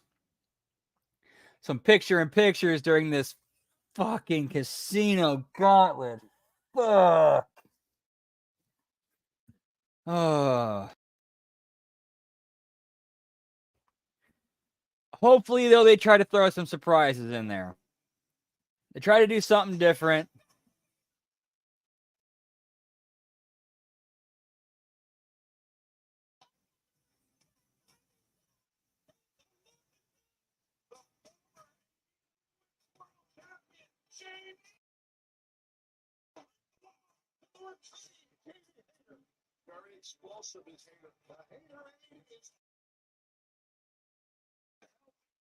Speaker 1: Some pictures during this fucking casino gauntlet. Fuck. Oh. Hopefully, though, they try to throw some surprises in there. They try to do something different.
Speaker 2: Very explosive.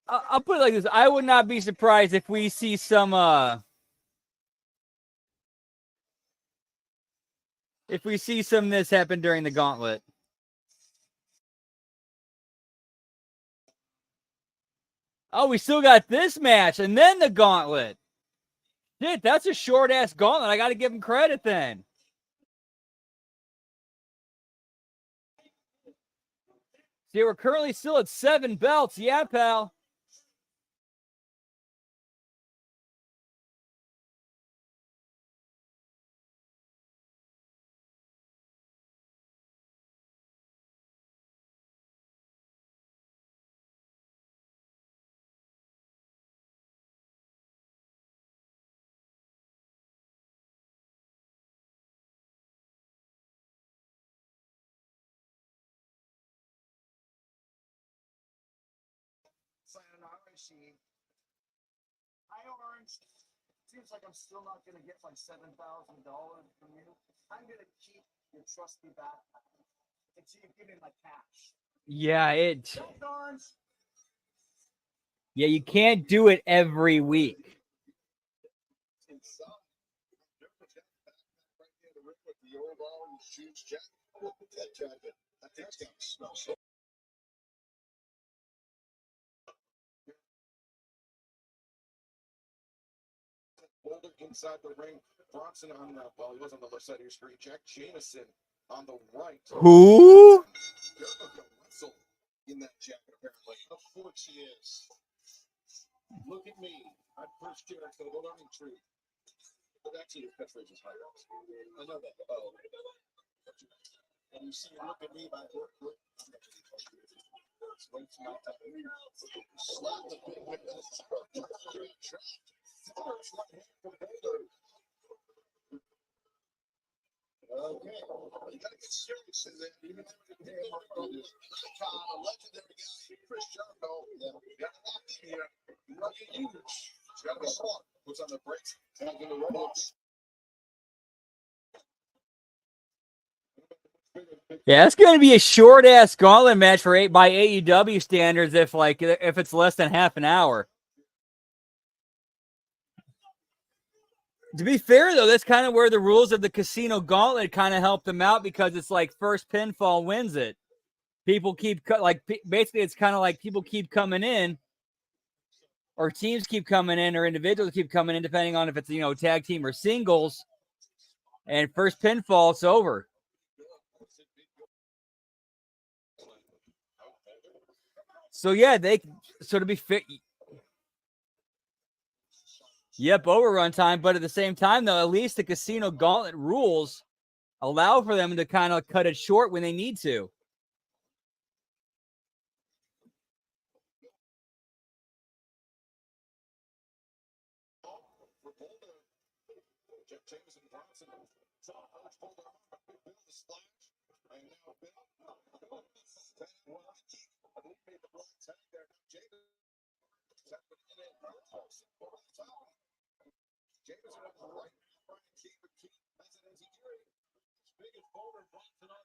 Speaker 1: I'll put it like this. I would not be surprised if we see some of this happen during the gauntlet. Oh, we still got this match and then the gauntlet. Shit, that's a short ass gauntlet. I got to give him credit then. See, we're currently still at 7 belts. Yeah, pal.
Speaker 4: Hi, Orange. Seems like I'm still not gonna get my $7,000 from you. I'm gonna keep your trusty backpack until you give me my cash.
Speaker 1: Yeah, it.
Speaker 4: Don't
Speaker 6: Orange.
Speaker 1: Yeah, you can't do it every week.
Speaker 2: Inside. Right near the rim with the old orange shoes jacket. Look at that jacket. That thing's got to smell so. Boulder inside the ring. Bronson on the well, he was on the left side of your screen. Jack Jameson on the right.
Speaker 1: Who?
Speaker 2: Russell in that jacket, apparently. Of course he is. Look at me. I'm first Jericho, the learning tree. But actually, his catchphrase is high rise. I know that. Oh. And you see him look at me by work. It's way too much time. Slap the big man. Okay. You gotta get serious in there. Even if you pay him a legendary guy, Chris Jericho. Yeah. You gotta lock in here. You want to get huge. You gotta be smart. Puts on the brakes. And in the ropes.
Speaker 1: Yeah, it's going to be a short ass gauntlet match for by AEW standards if it's less than half an hour. To be fair though, that's kind of where the rules of the Casino Gauntlet kind of help them out because it's like first pinfall wins it. People keep basically it's kind of like people keep coming in, or teams keep coming in, or individuals keep coming in, depending on if it's tag team or singles. And first pinfall, it's over. So yeah, to be fit. Yep, overrun time. But at the same time, though, at least the Casino Gauntlet rules allow for them to kind of cut it short when they need to.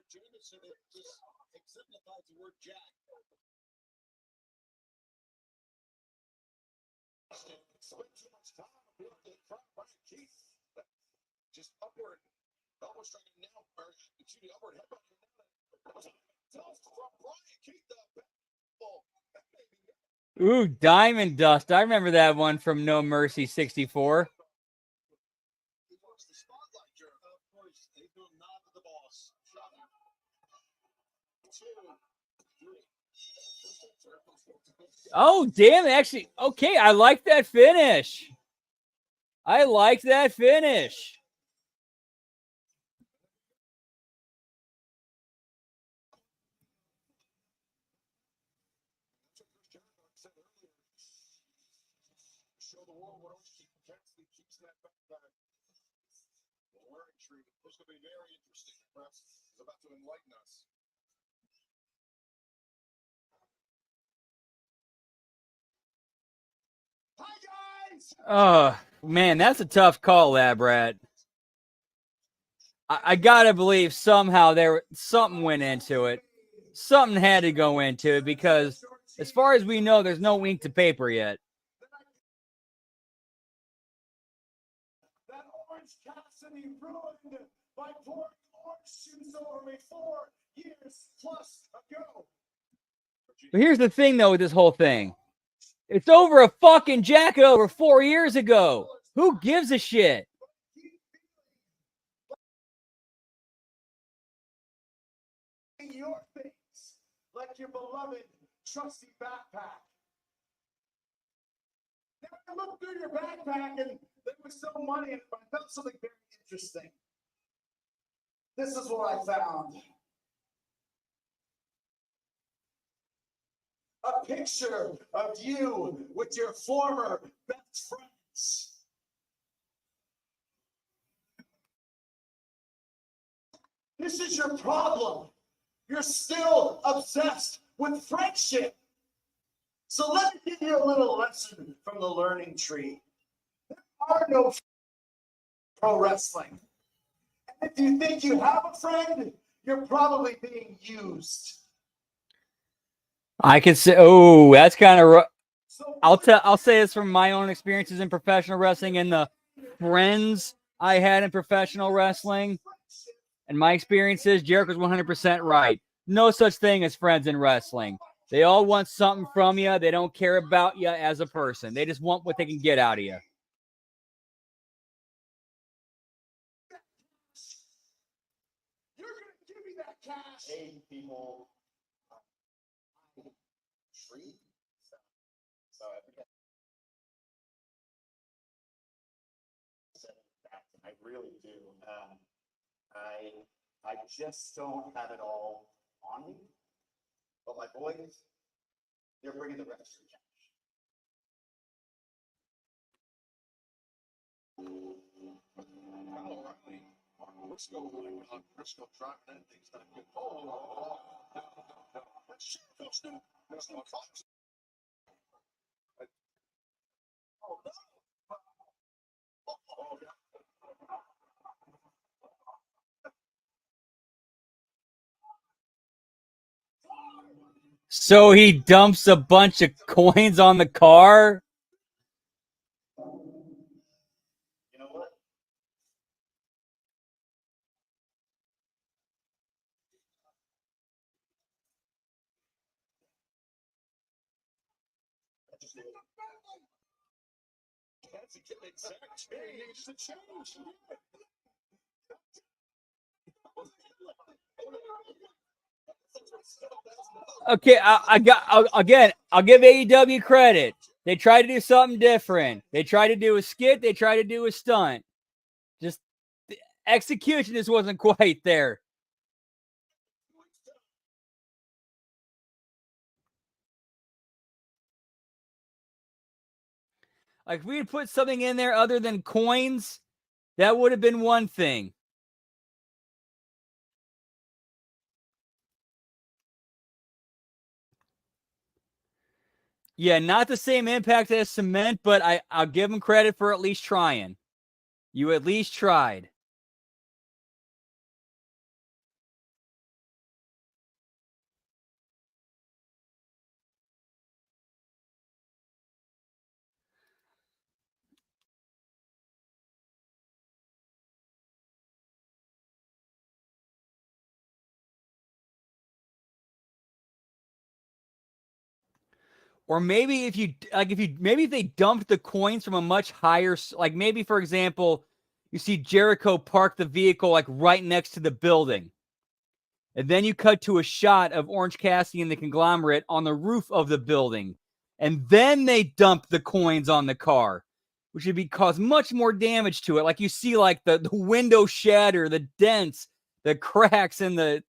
Speaker 2: Jameson, it just exemplifies the word Jack. Spent too much time in front of Brian Keith. Just upward, almost trying to now, shooting upward headbutt. Tough from Brian Keith, the ball.
Speaker 1: Ooh, Diamond Dust. I remember that one from No Mercy 64. Oh, damn. Actually, okay. I like that finish. I like that finish.
Speaker 2: Show the world what else keeps that back. The learning tree. This could be very interesting. Perhaps is about to enlighten us. Hi guys.
Speaker 1: Oh man, that's a tough call, Lab Rat. I gotta believe somehow something went into it. Something had to go into it because, as far as we know, there's no ink to paper yet.
Speaker 6: That Orange Cassidy ruined by pouring orange shoes over me 4 years plus ago.
Speaker 1: But here's the thing, though, with this whole thing. It's over a fucking jacket over 4 years ago. Who gives a shit?
Speaker 6: Your things, like your beloved trusty backpack. Now I looked through your backpack and there was some money in it, but I found something very interesting. This is what I found. A picture of you with your former best friends. This is your problem. You're still obsessed with friendship. So let me give you a little lesson from the learning tree. There are no pro wrestling. And if you think you have a friend, you're probably being used.
Speaker 1: I could say, oh, that's kind of.
Speaker 6: So
Speaker 1: I'll say this from my own experiences in professional wrestling and the friends I had in professional wrestling. And my experience is Jericho's 100% right. No such thing as friends in wrestling. They all want something from you. They don't care about you as a person. They just want what they can get out of you.
Speaker 2: You're gonna give me that cash.
Speaker 4: Hey, people. Tree. So I forget. I really do. I just don't have it all on me. But my boys, they're bringing the rest of the cash.
Speaker 2: Kyle O'Reilly on Briscoe. Oh my God, Briscoe driving that thing's not good. Oh, no. That's Jericho's new Fox. Oh, no. Oh, yeah.
Speaker 1: So he dumps a bunch of coins on the car.
Speaker 4: You know what?
Speaker 2: That's a exact change. It's a change.
Speaker 1: Okay, I'll give AEW credit. They tried to do something different. They tried to do a skit. They tried to do a stunt. Just the execution just wasn't quite there. Like if we had put something in there other than coins, that would have been one thing. Yeah, not the same impact as cement, but I'll give them credit for at least trying. You at least tried. Or maybe if they dumped the coins from a much higher, like maybe for example, you see Jericho park the vehicle like right next to the building, and then you cut to a shot of Orange Cassidy and the conglomerate on the roof of the building, and then they dump the coins on the car, which would be cause much more damage to it. Like you see, like the window shatter, the dents, the cracks in the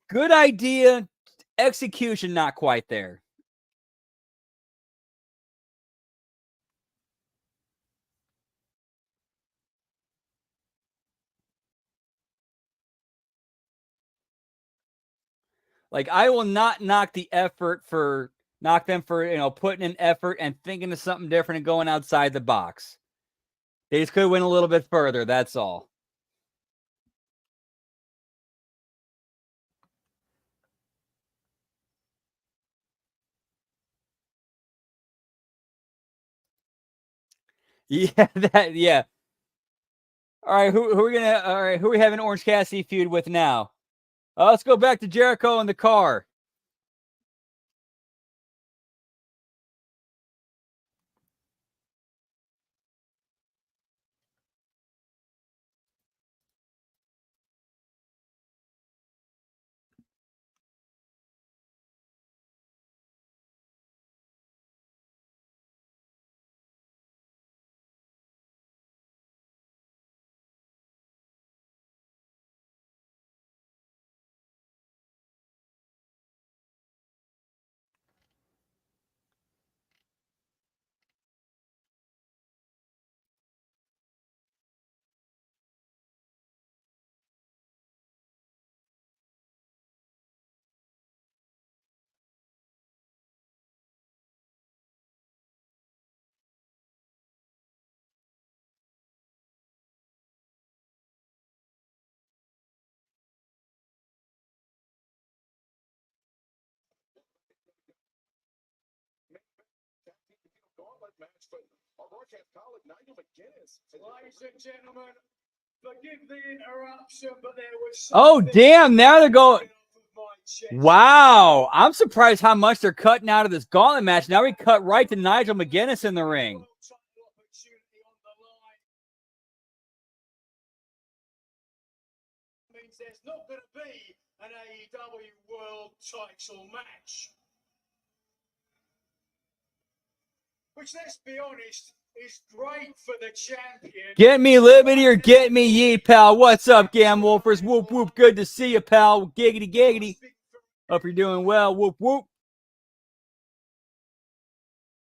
Speaker 1: good idea, execution not quite there. Like I will not knock them for putting in effort and thinking of something different and going outside the box. They just could have went a little bit further. That's all. Yeah, yeah. All right, who are we having Orange Cassidy feud with now? Let's go back to Jericho in the car.
Speaker 3: match, but our broadcast colleague Nigel McGuinness.
Speaker 6: Ladies and gentlemen, forgive the interruption, but there was.
Speaker 1: Oh, damn. Now they're going.
Speaker 6: off of my chest.
Speaker 1: Wow. I'm surprised how much they're cutting out of this gauntlet match. Now we cut right to Nigel McGuinness in the ring.
Speaker 6: World title opportunity on the line. Means there's not going to be an AEW World title match. Which, let's be honest, is great for the champion.
Speaker 1: Get me Liberty or get me Yeet, pal. What's up, Gam Wolfers? Whoop, whoop. Good to see you, pal. Giggity, giggity. Hope you're doing well. Whoop, whoop.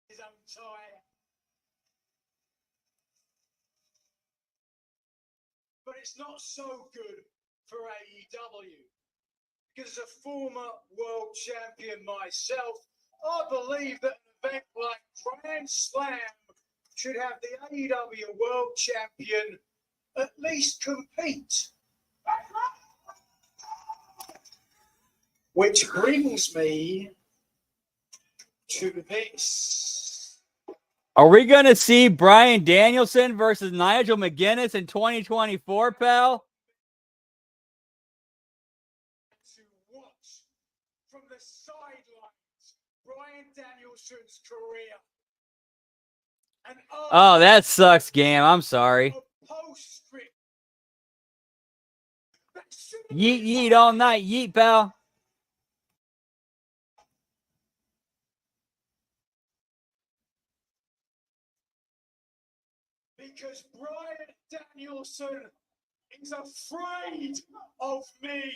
Speaker 6: His own tie. But it's not so good for AEW. Because as a former world champion myself, I believe that an event like Grand Slam should have the AEW world champion at least compete. Which brings me to this.
Speaker 1: Are we going to see Bryan Danielson versus Nigel McGuinness in 2024, pal?
Speaker 6: To watch from the sidelines Bryan Danielson's career. And
Speaker 1: Oh, that sucks, Gam. I'm sorry.
Speaker 6: a postscript. That shouldn't
Speaker 1: Yeet,
Speaker 6: be
Speaker 1: yeet all night. Yeet, pal.
Speaker 6: because Bryan Danielson is afraid of me.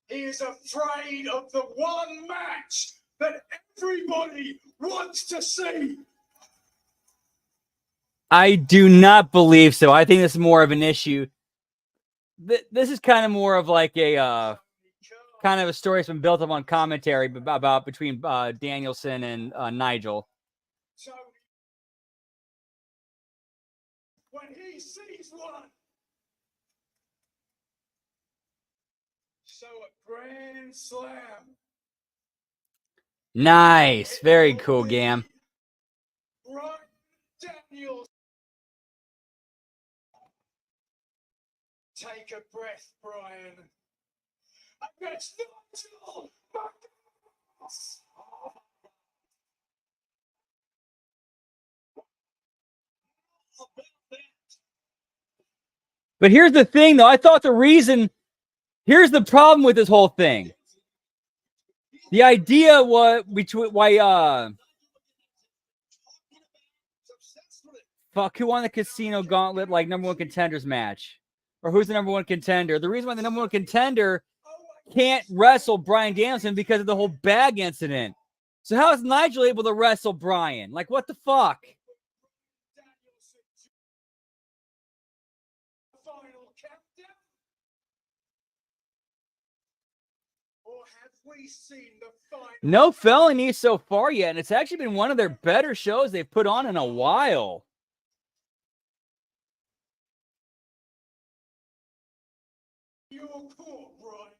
Speaker 6: He is afraid of the one match that everybody wants to see.
Speaker 1: I do not believe so. I think this is more of an issue. This is kind of more of like a kind of a story that's been built up on commentary about between Danielson and Nigel.
Speaker 6: So when he sees one, so a Grand Slam.
Speaker 1: Nice. Very cool, Gam.
Speaker 6: Bryan Daniels. Take a breath, Bryan. Against Nigel McGuinness.
Speaker 1: But here's the thing, though. I thought here's the problem with this whole thing. The idea was why fuck, who won the Casino Gauntlet like #1 contenders match? Or who's the #1 contender? The reason why the #1 contender can't wrestle Bryan Danielson because of the whole bag incident. So how is Nigel able to wrestle Bryan? Like, what the fuck?
Speaker 6: Final countdown? Or have we seen the final?
Speaker 1: No felonies so far yet, and it's actually been one of their better shows they've put on in a while.
Speaker 6: Your call, Bryan.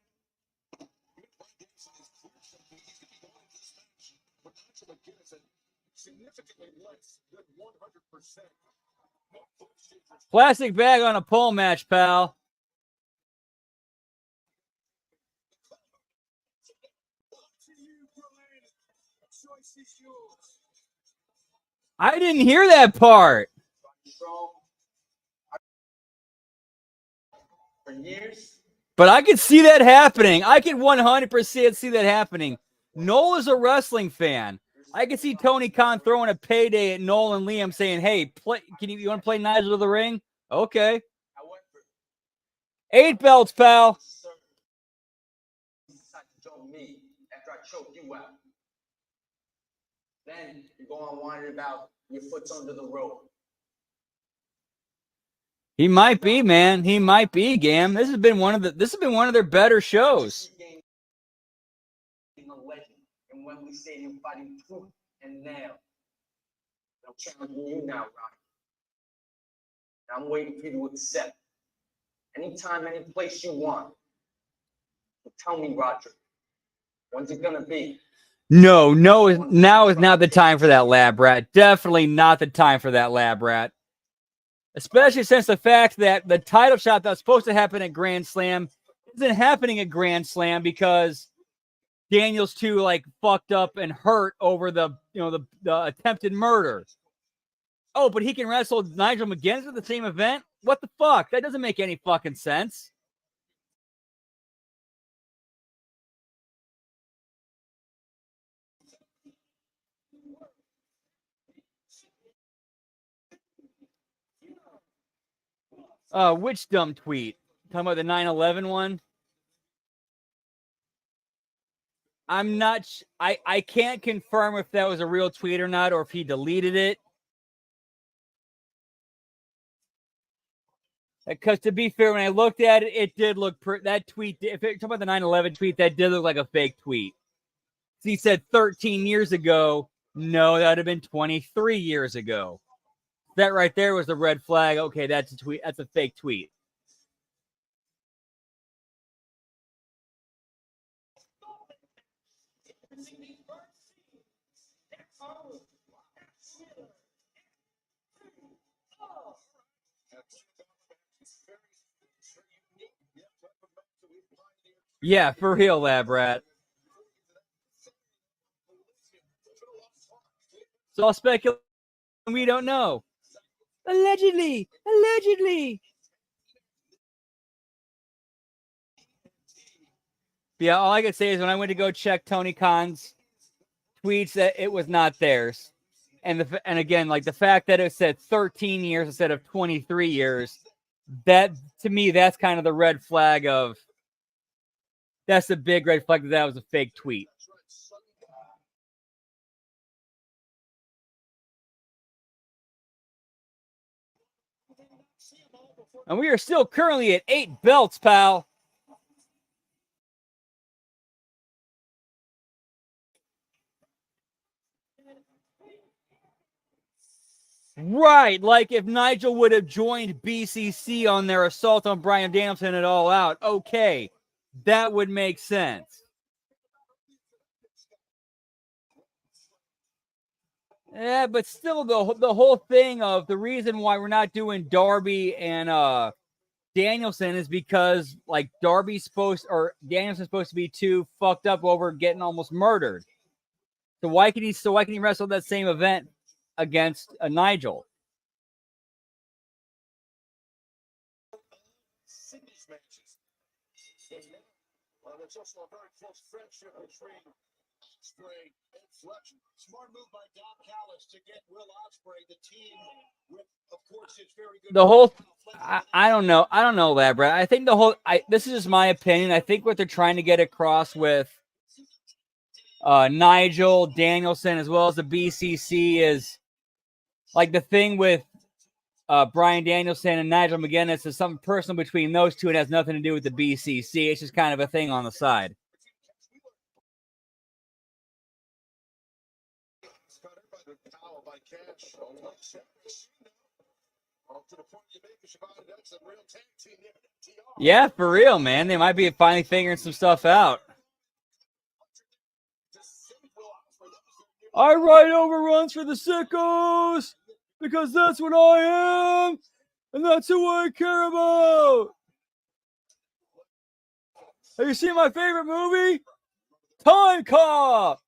Speaker 3: Significantly less than 100%.
Speaker 1: Plastic bag on a pole match, pal.
Speaker 6: To you, Bryan. Choice is yours.
Speaker 1: I didn't hear that part.
Speaker 6: For years.
Speaker 1: But I could see that happening. I could 100% see that happening. Noel is a wrestling fan. I could see Tony Khan throwing a payday at Noel and Liam saying, hey, play. You want to play Nigel to the ring? Okay. 8 belts, pal.
Speaker 9: Me after I choke you out. Then you go on whining about your foot's under the rope.
Speaker 1: He might be, man. He might be, Gam. This has been one of their better shows.
Speaker 9: A legend in Wembley Stadium fighting tooth and nail. I'm challenging you now, Ronnie. And I'm waiting for you to accept. Anytime, any place you want. So tell me, Roger, when's it gonna be?
Speaker 1: No, now is not the time for that lab rat. Definitely not the time for that lab rat. Especially since the fact that the title shot that was supposed to happen at Grand Slam isn't happening at Grand Slam because Daniels too like fucked up and hurt over the attempted murder. Oh, but he can wrestle Nigel McGuinness at the same event? What the fuck? That doesn't make any fucking sense. Which dumb tweet? Talking about the 9/11 one? I'm not. I can't confirm if that was a real tweet or not, or if he deleted it. Because to be fair, when I looked at it, it did look that tweet. If you're talking about the 9/11 tweet, that did look like a fake tweet. So he said 13 years ago. No, that would have been 23 years ago. That right there was the red flag. Okay, that's a tweet. That's a fake tweet. Yeah, for real, lab rat. It's all speculation. We don't know. Allegedly. Yeah, all I can say is when I went to go check Tony Khan's tweets, that it was not theirs. And again, like the fact that it said 13 years instead of 23 years, that to me, that's kind of the red flag of. That's the big red flag that was a fake tweet. And we are still currently at 8 belts, pal. Right, like if Nigel would have joined BCC on their assault on Bryan Danielson and All Out, okay, that would make sense. Yeah, but still, the whole thing of the reason why we're not doing Darby and Danielson is because like Danielson's supposed to be too fucked up over getting almost murdered. So why can he wrestle that same event against Nigel?
Speaker 2: There's also a very close friendship between Ospreay and Fletcher. Smart move by Don Callis to get Will Ospreay, the team with, of course, his very good.
Speaker 1: The whole, I don't know, Labra. I think this is just my opinion. I think what they're trying to get across with Nigel Danielson as well as the BCC is like the thing with Bryan Danielson and Nigel McGuinness is something personal between those two. It has nothing to do with the BCC. It's just kind of a thing on the side. Yeah, for real, man. They might be finally figuring some stuff out. I ride overruns for the sickos because that's what I am, and that's who I care about. Have you seen my favorite movie? Time Cop.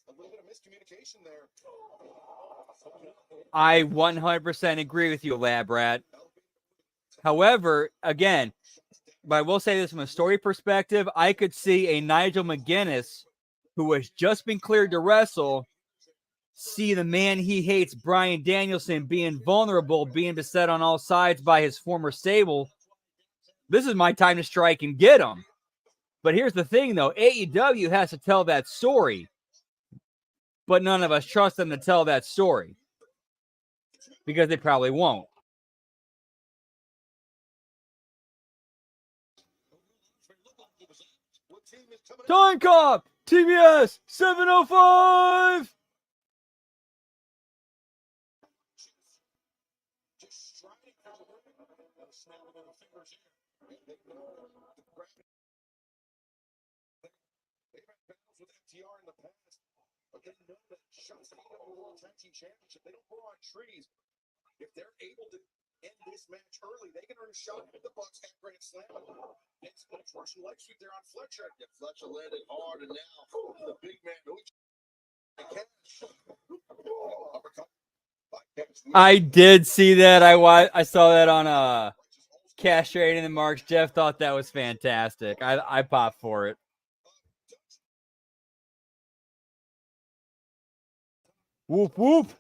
Speaker 2: A little bit of miscommunication there.
Speaker 1: I 100% agree with you, Lab Rat. However, again, but I will say this from a story perspective, I could see a Nigel McGuinness who has just been cleared to wrestle see the man he hates, Bryan Danielson, being vulnerable, being beset on all sides by his former stable. This is my time to strike and get him. But here's the thing, though. AEW has to tell that story, but none of us trust them to tell that story because they probably won't. Time Cop, TBS 705.
Speaker 3: Just striding through the ring. Snapping their fingers here. They know the gravity. They've had battles with FTR in the past, but they know that shots at the World Tag Team Championship, they don't grow on trees. If they're able to end this match early, they can earn a shot at the Bucks at Grand Slam. It's unfortunate leg sweep there on Fletcher.
Speaker 2: Yeah, Fletcher landed hard, and now the big man who
Speaker 1: I did see that. I saw that on Castrated and Marks. Jeff thought that was fantastic. I popped for it. Whoop whoop.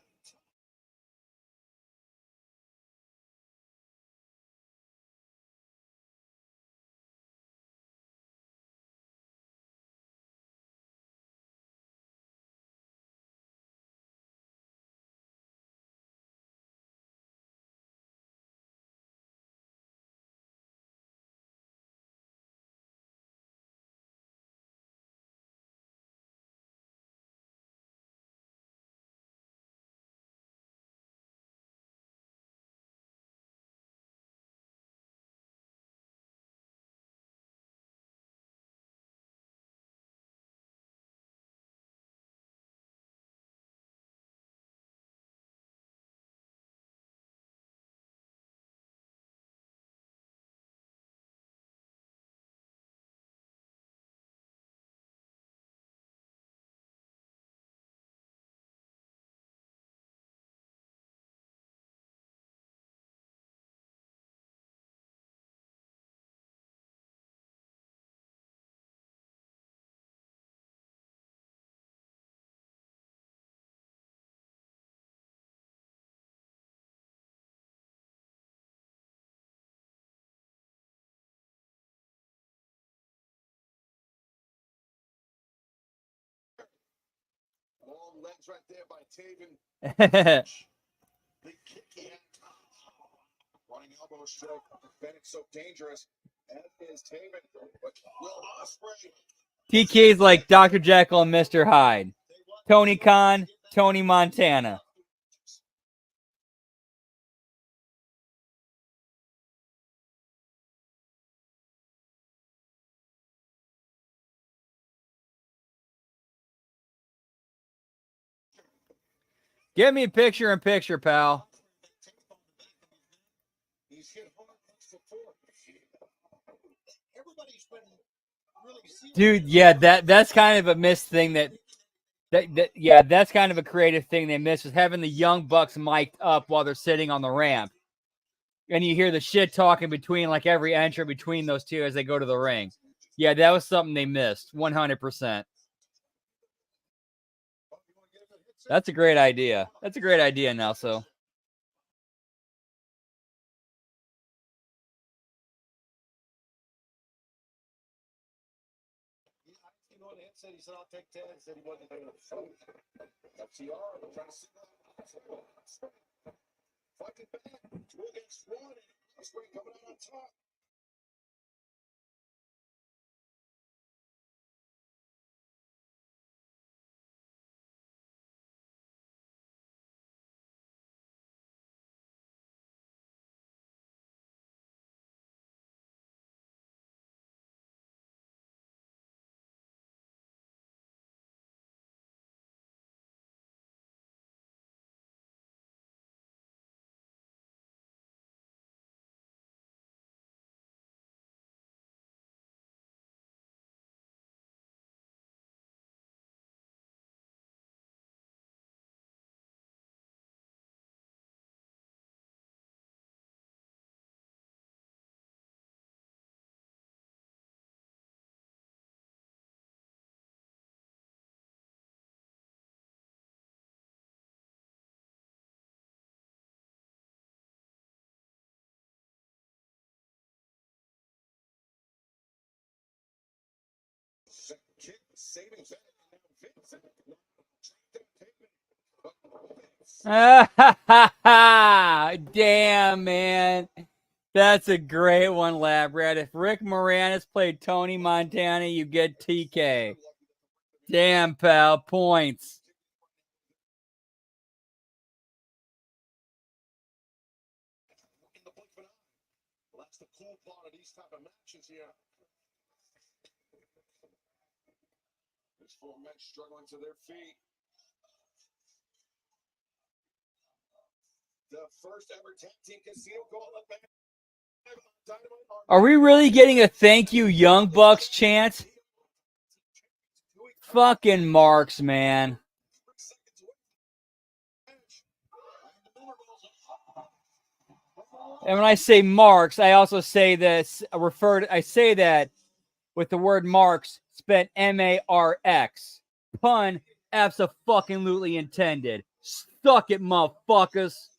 Speaker 2: long legs right there by Taven. Big kick he had. Running elbow stroke. Bennett's so dangerous, as is Taven. But Will Ospreay.
Speaker 1: TK's like Dr. Jekyll and Mr. Hyde. Tony Khan, Tony Montana. Get me a picture, pal.
Speaker 2: He's hit hard before. Everybody's been really
Speaker 1: Dude, yeah, that's kind of a missed thing that's kind of a creative thing they missed, was having the Young Bucks mic'd up while they're sitting on the ramp. And you hear the shit talking between like every entry between those two as they go to the ring. Yeah, that was something they missed. 100%. That's a great idea. That's a great idea, Nelson.
Speaker 2: said he said I'll take 10. Said he wasn't going to show. FTR trying to fighting back 2 against 1, and Ospreay coming out on top.
Speaker 3: Kick, saving that. And now Vincent.
Speaker 1: Damn, man. That's a great one, Lab Rat. If Rick Moranis played Tony Montana, you get TK. Damn, pal. Points.
Speaker 3: In the blink of an eye. Well, that's the cool part of these type of matches here. There's four men struggling to their feet. The first ever tag team casino gauntlet match.
Speaker 1: Are we really getting a thank you, Young Bucks chant? Fucking Marks, man. And when I say Marks, I also say this, I say that with the word Marks, spelled M-A-R-X. Pun abso-fucking-lutely intended. Stuck it, motherfuckers.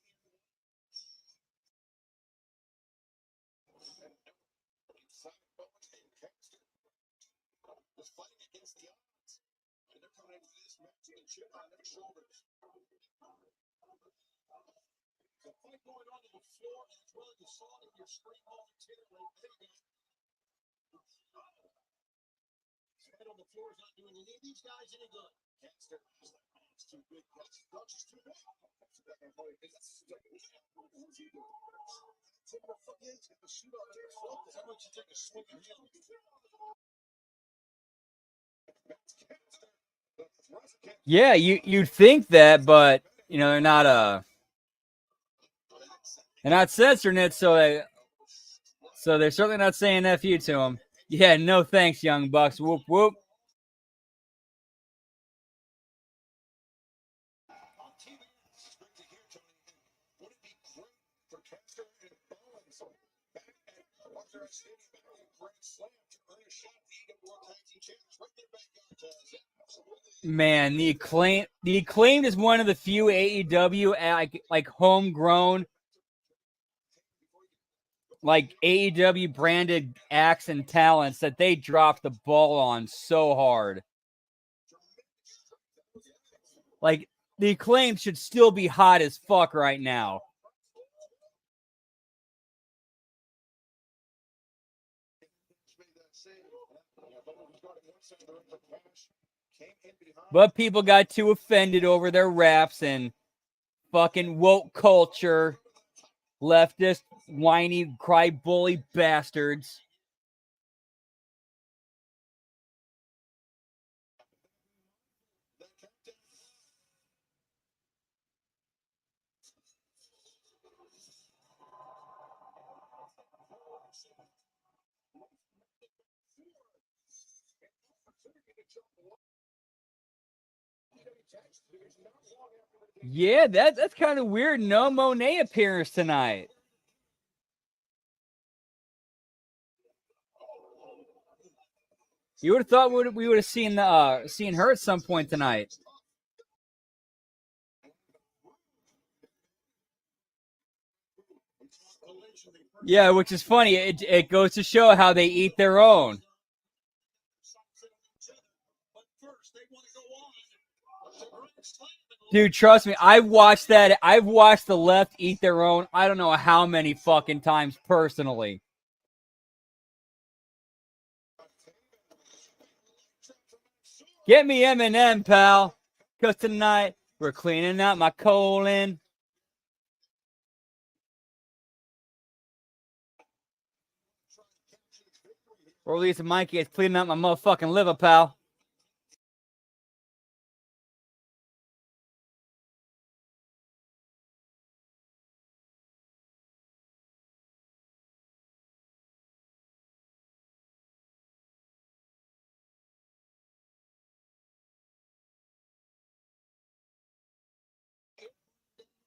Speaker 3: Going onto the floor as well as you saw in your screen momentarily. Head on the floor is not doing any of these guys any good. Cancer is like, man, it's too big. Dutch is too big.
Speaker 1: Yeah, you'd think that, but you know they're not censoring it, so they're certainly not saying F you to him. Yeah, no thanks, Young Bucks. Whoop whoop. Man, the acclaimed is one of the few AEW like homegrown, like AEW branded acts and talents that they dropped the ball on so hard. Like the acclaimed should still be hot as fuck right now. But people got too offended over their raps and fucking woke culture, leftist, whiny, cry bully bastards. Yeah, that's kind of weird. No Monet appearance tonight. You would have thought we would have seen her at some point tonight. Yeah, which is funny. It goes to show how they eat their own. Dude, trust me, I've watched that. I've watched the left eat their own. I don't know how many fucking times personally. Get me Eminem, pal. Because tonight we're cleaning out my colon. Or at least Mikey is cleaning out my motherfucking liver, pal.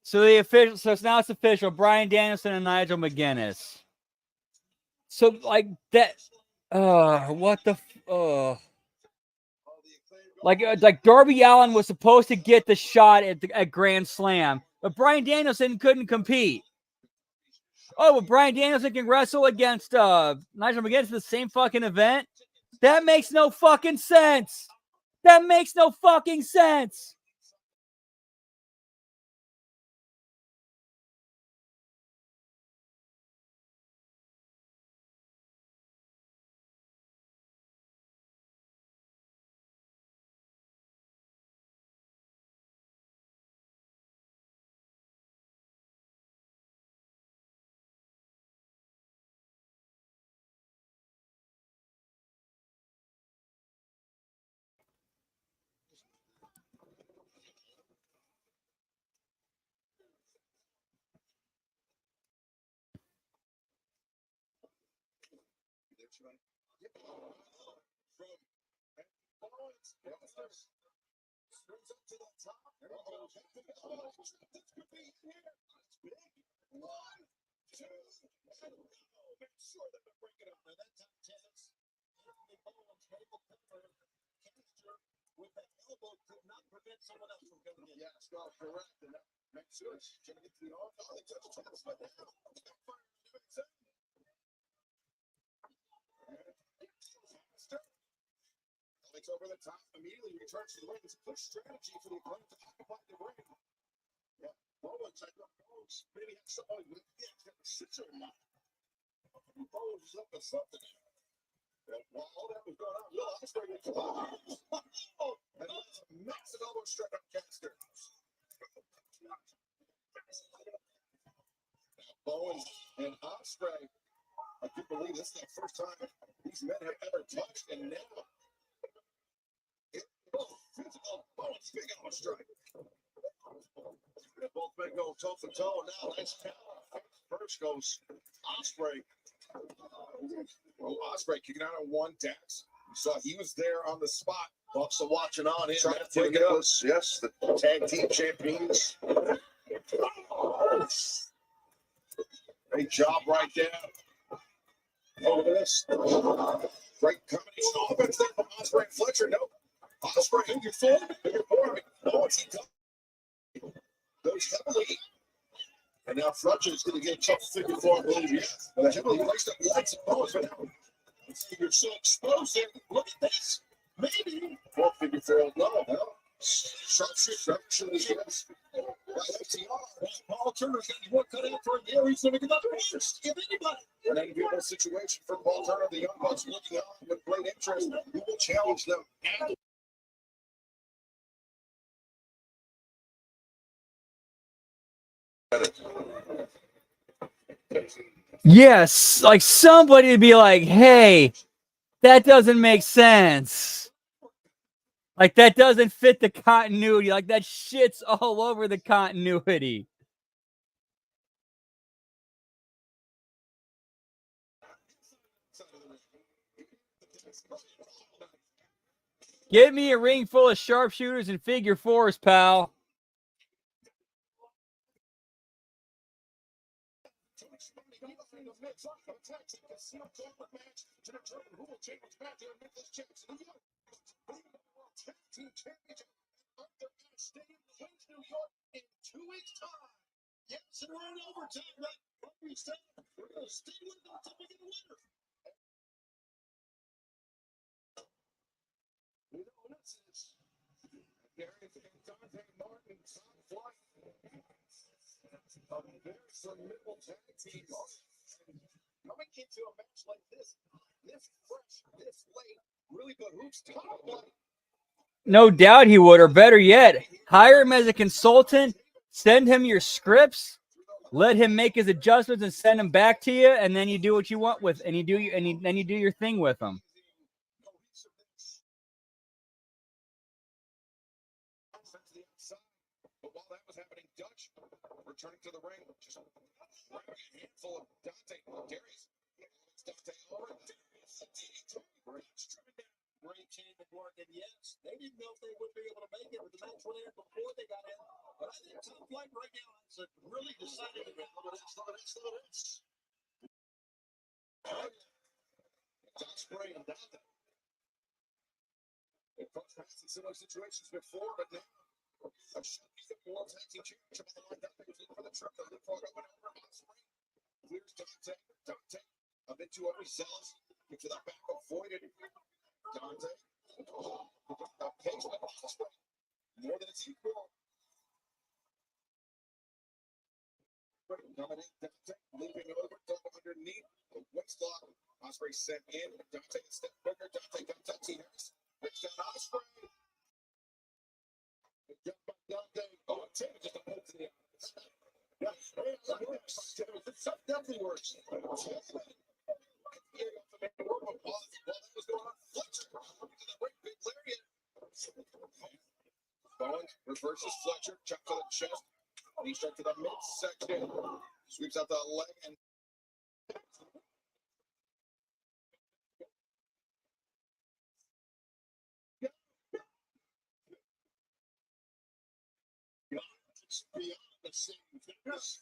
Speaker 1: So now it's official. Bryan Danielson and Nigel McGuinness. So like that. What the? Like Darby Allin was supposed to get the shot at Grand Slam, but Bryan Danielson couldn't compete. Oh, but Bryan Danielson can wrestle against Nigel McGuinness in the same fucking event. That makes no fucking sense. That makes no fucking sense.
Speaker 2: Yes, no, correct. And that makes sense. Trying to get to the arm. Oh, they touch chest, but now. It's over the top. Immediately returns to the ring. It's a push strategy for the opponent to occupy the ring. Yeah, Bowens, I know Bowens maybe has somebody with the scissor now. Bowens is up to something here. And while all that was going on, Will Ospreay gets and that's a massive elbow strike on Caster. Bowens and Ospreay, I can't believe this is the first time these men have ever touched, and now physical Bowens big elbow strike. Both men go toe for toe. Now nice power. First goes Ospreay. Ospreay kicking out on one Dax. You saw he was there on the spot. Bucks are watching on him. Trying to break it up. Yes, the tag team champions. Great job right there. Oh, look at this. Great combination of offense there from Ospreay and Fletcher. No. Ospreay in your full. In your four. Oh, what's he done? Goes heavily. And now Fletcher is going to get a tough figure four, I believe. Yeah. But heavily placed up lights and bones. But now you're so exposed there. Look at this. Maybe. Four figure four. No. Sharpshooter is yes. Paul Turner's got one cut out for a year. He's going to give up interest. Give anybody. An enviable situation for Paul Turner. The Young Bucks looking on with great interest. Who will challenge them?
Speaker 1: Yes, like somebody to be like, hey, that doesn't make sense. Like that doesn't fit the continuity. Like that shit's all over the continuity. Give me a ring full of sharpshooters and figure fours, pal.
Speaker 2: In 2 weeks' time. Yes, and we're in overtime, right? What we said, we're going to stay with them until we get a winner. We know this is Darius and Dante Martin, top flight. There's some middle tag teams. Coming into a match like this fresh, this late, really behooves top flight.
Speaker 1: No doubt he would, or better yet, hire him as a consultant, send him your scripts, let him make his adjustments and send them back to you, and then you do what you want with, and then you do your thing with them.
Speaker 2: But while that was happening, Dutch returning to the ring, just grabbing a handful of Dante. Darius, Dante over. Great team of work, and yes, they didn't know if they would be able to make it with the match went in before they got in. But I think Top Flight right now is really decided to get over this. Ospreay and Dante. They've crossed paths in similar situations before, but now a shot beat the World Tag Team Championship on the line. Dante was looking for the triple. Look for it. Went over Ospreay. Clears Dante. Dante a bit too overzealous. Gets to the back, avoided. Dante. Pace by Osprey. More than it's equal. Coming in, Dante leaping over, double underneath the waist lock. Osprey sent in. Dante a step quicker. Dante got Dante Harris. Brings down Osprey. Jump by Dante. Oh, Tim just a poke to the eyes. Yeah, it definitely works. That was going on. Fletcher into the right big lariat. Bowen reverses Fletcher, chuck to the chest. Knee strike to the midsection. Sweeps out the leg and it's beyond the same fitness.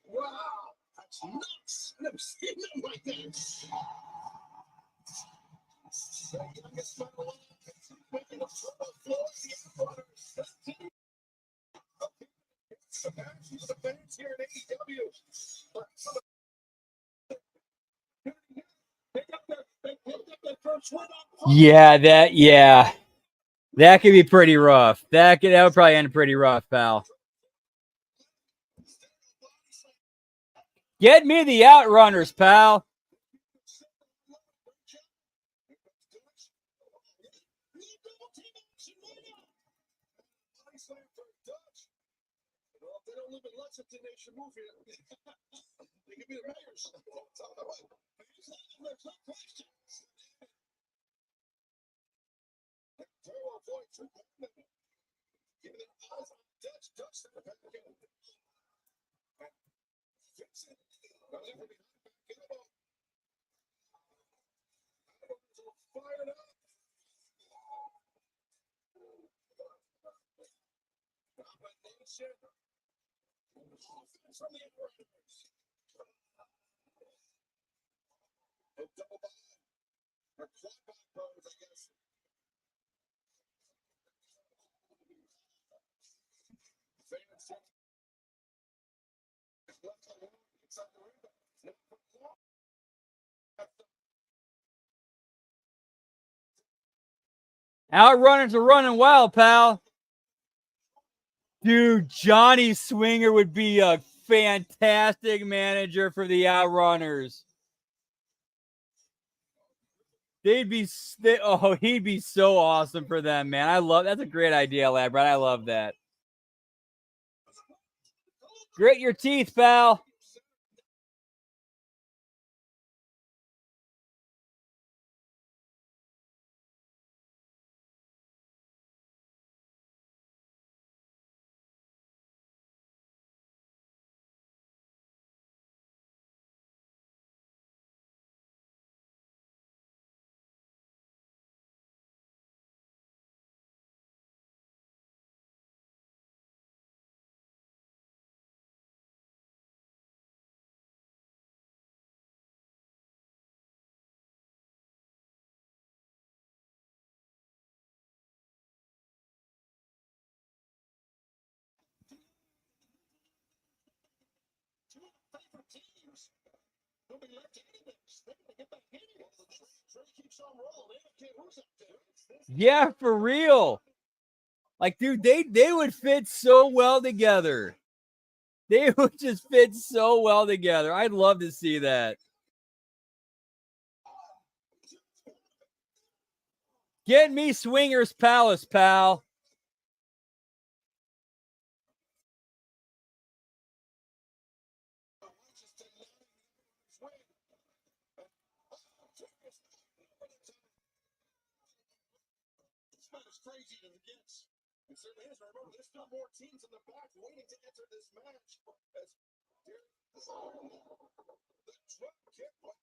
Speaker 2: Wow, that's nuts. I've never seen them like that. The youngest medal making a triple floor. The fans here at AEW. They picked up their first win on
Speaker 1: Yeah, that could be pretty rough. That would probably end pretty rough, pal. Get me the Outrunners, pal.
Speaker 2: Well, if they don't live in Lexington, they should move here. They could be the mayors. There's no question. Throw avoid through giving their eyes on Dutch. Dutch to the back end. Fix it. Goes in for the back elbow. Fired up. Combination. Offense from the Outriders. A double by. Or quad by pose, I guess. Fans left alone inside the ring.
Speaker 1: Outrunners are running wild, pal. Dude, Johnny Swinger would be a fantastic manager for the Outrunners. He'd be so awesome for them, man. That's a great idea, Labrat. I love that. Grit your teeth, pal. Yeah, for real. Like, dude, they would fit so well together. They would just fit so well together. I'd love to see that. Get me Swingers Palace, pal.
Speaker 2: As crazy as it gets. It certainly is. Remember, there's still more teams in the back waiting to enter this match. As the drop kick went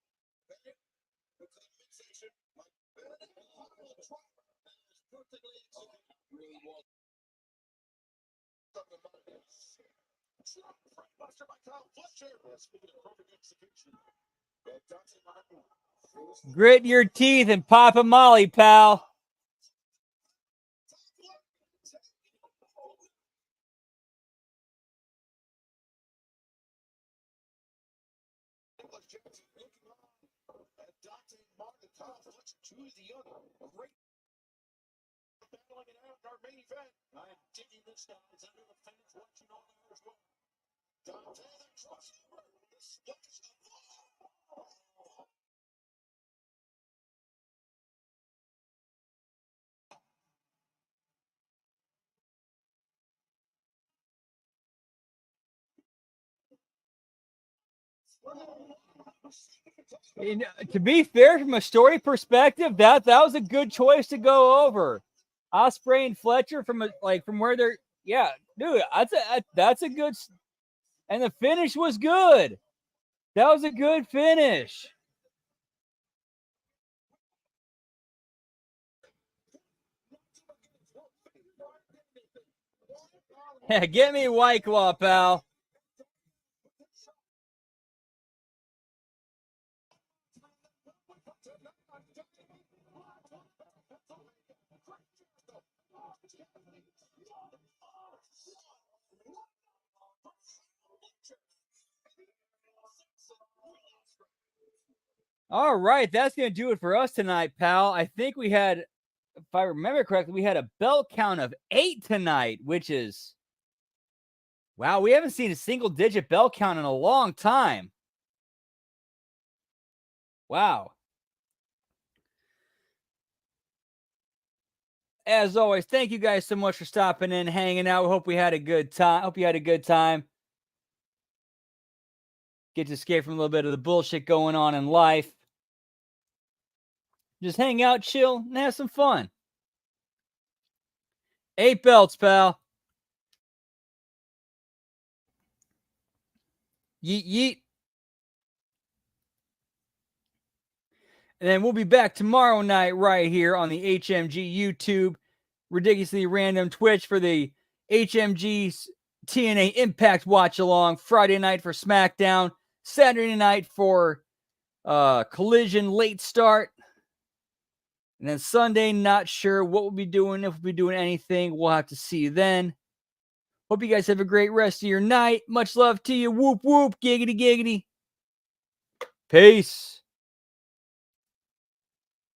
Speaker 2: Bennett into the midsection. Like Bennett, the drop is perfectly executed. Really was. Buster by Kyle Fletcher. Speaking of perfect execution. Dante Martin.
Speaker 1: Grit your teeth and pop a molly, pal.
Speaker 2: Dante Martin, Kyle Fletcher.
Speaker 3: much to the other. A great battling it out in our main event. I'm digging this, guys. Under the fans watching on there as well. Dante, the crossover. The splash.
Speaker 1: And, to be fair, from a story perspective, that was a good choice to go over. Osprey and Fletcher from where they're, yeah, dude, that's a good, and the finish was good. That was a good finish. Get me White Claw, pal. All right, that's going to do it for us tonight, pal. I think we had, if I remember correctly, we had a belt count of 8 tonight, which is, wow, we haven't seen a single-digit belt count in a long time. Wow. As always, thank you guys so much for stopping in, hanging out. We hope we had a good time. Hope you had a good time. Get to escape from a little bit of the bullshit going on in life. Just hang out, chill, and have some fun. 8 belts, pal. Yeet, yeet. And then we'll be back tomorrow night right here on the HMG YouTube, Ridiculously Random Twitch for the HMG's TNA Impact Watch Along. Friday night for SmackDown. Saturday night for Collision late start. And then Sunday, not sure what we'll be doing. If we'll be doing anything, we'll have to see then. Hope you guys have a great rest of your night. Much love to you. Whoop, whoop. Giggity, giggity. Peace.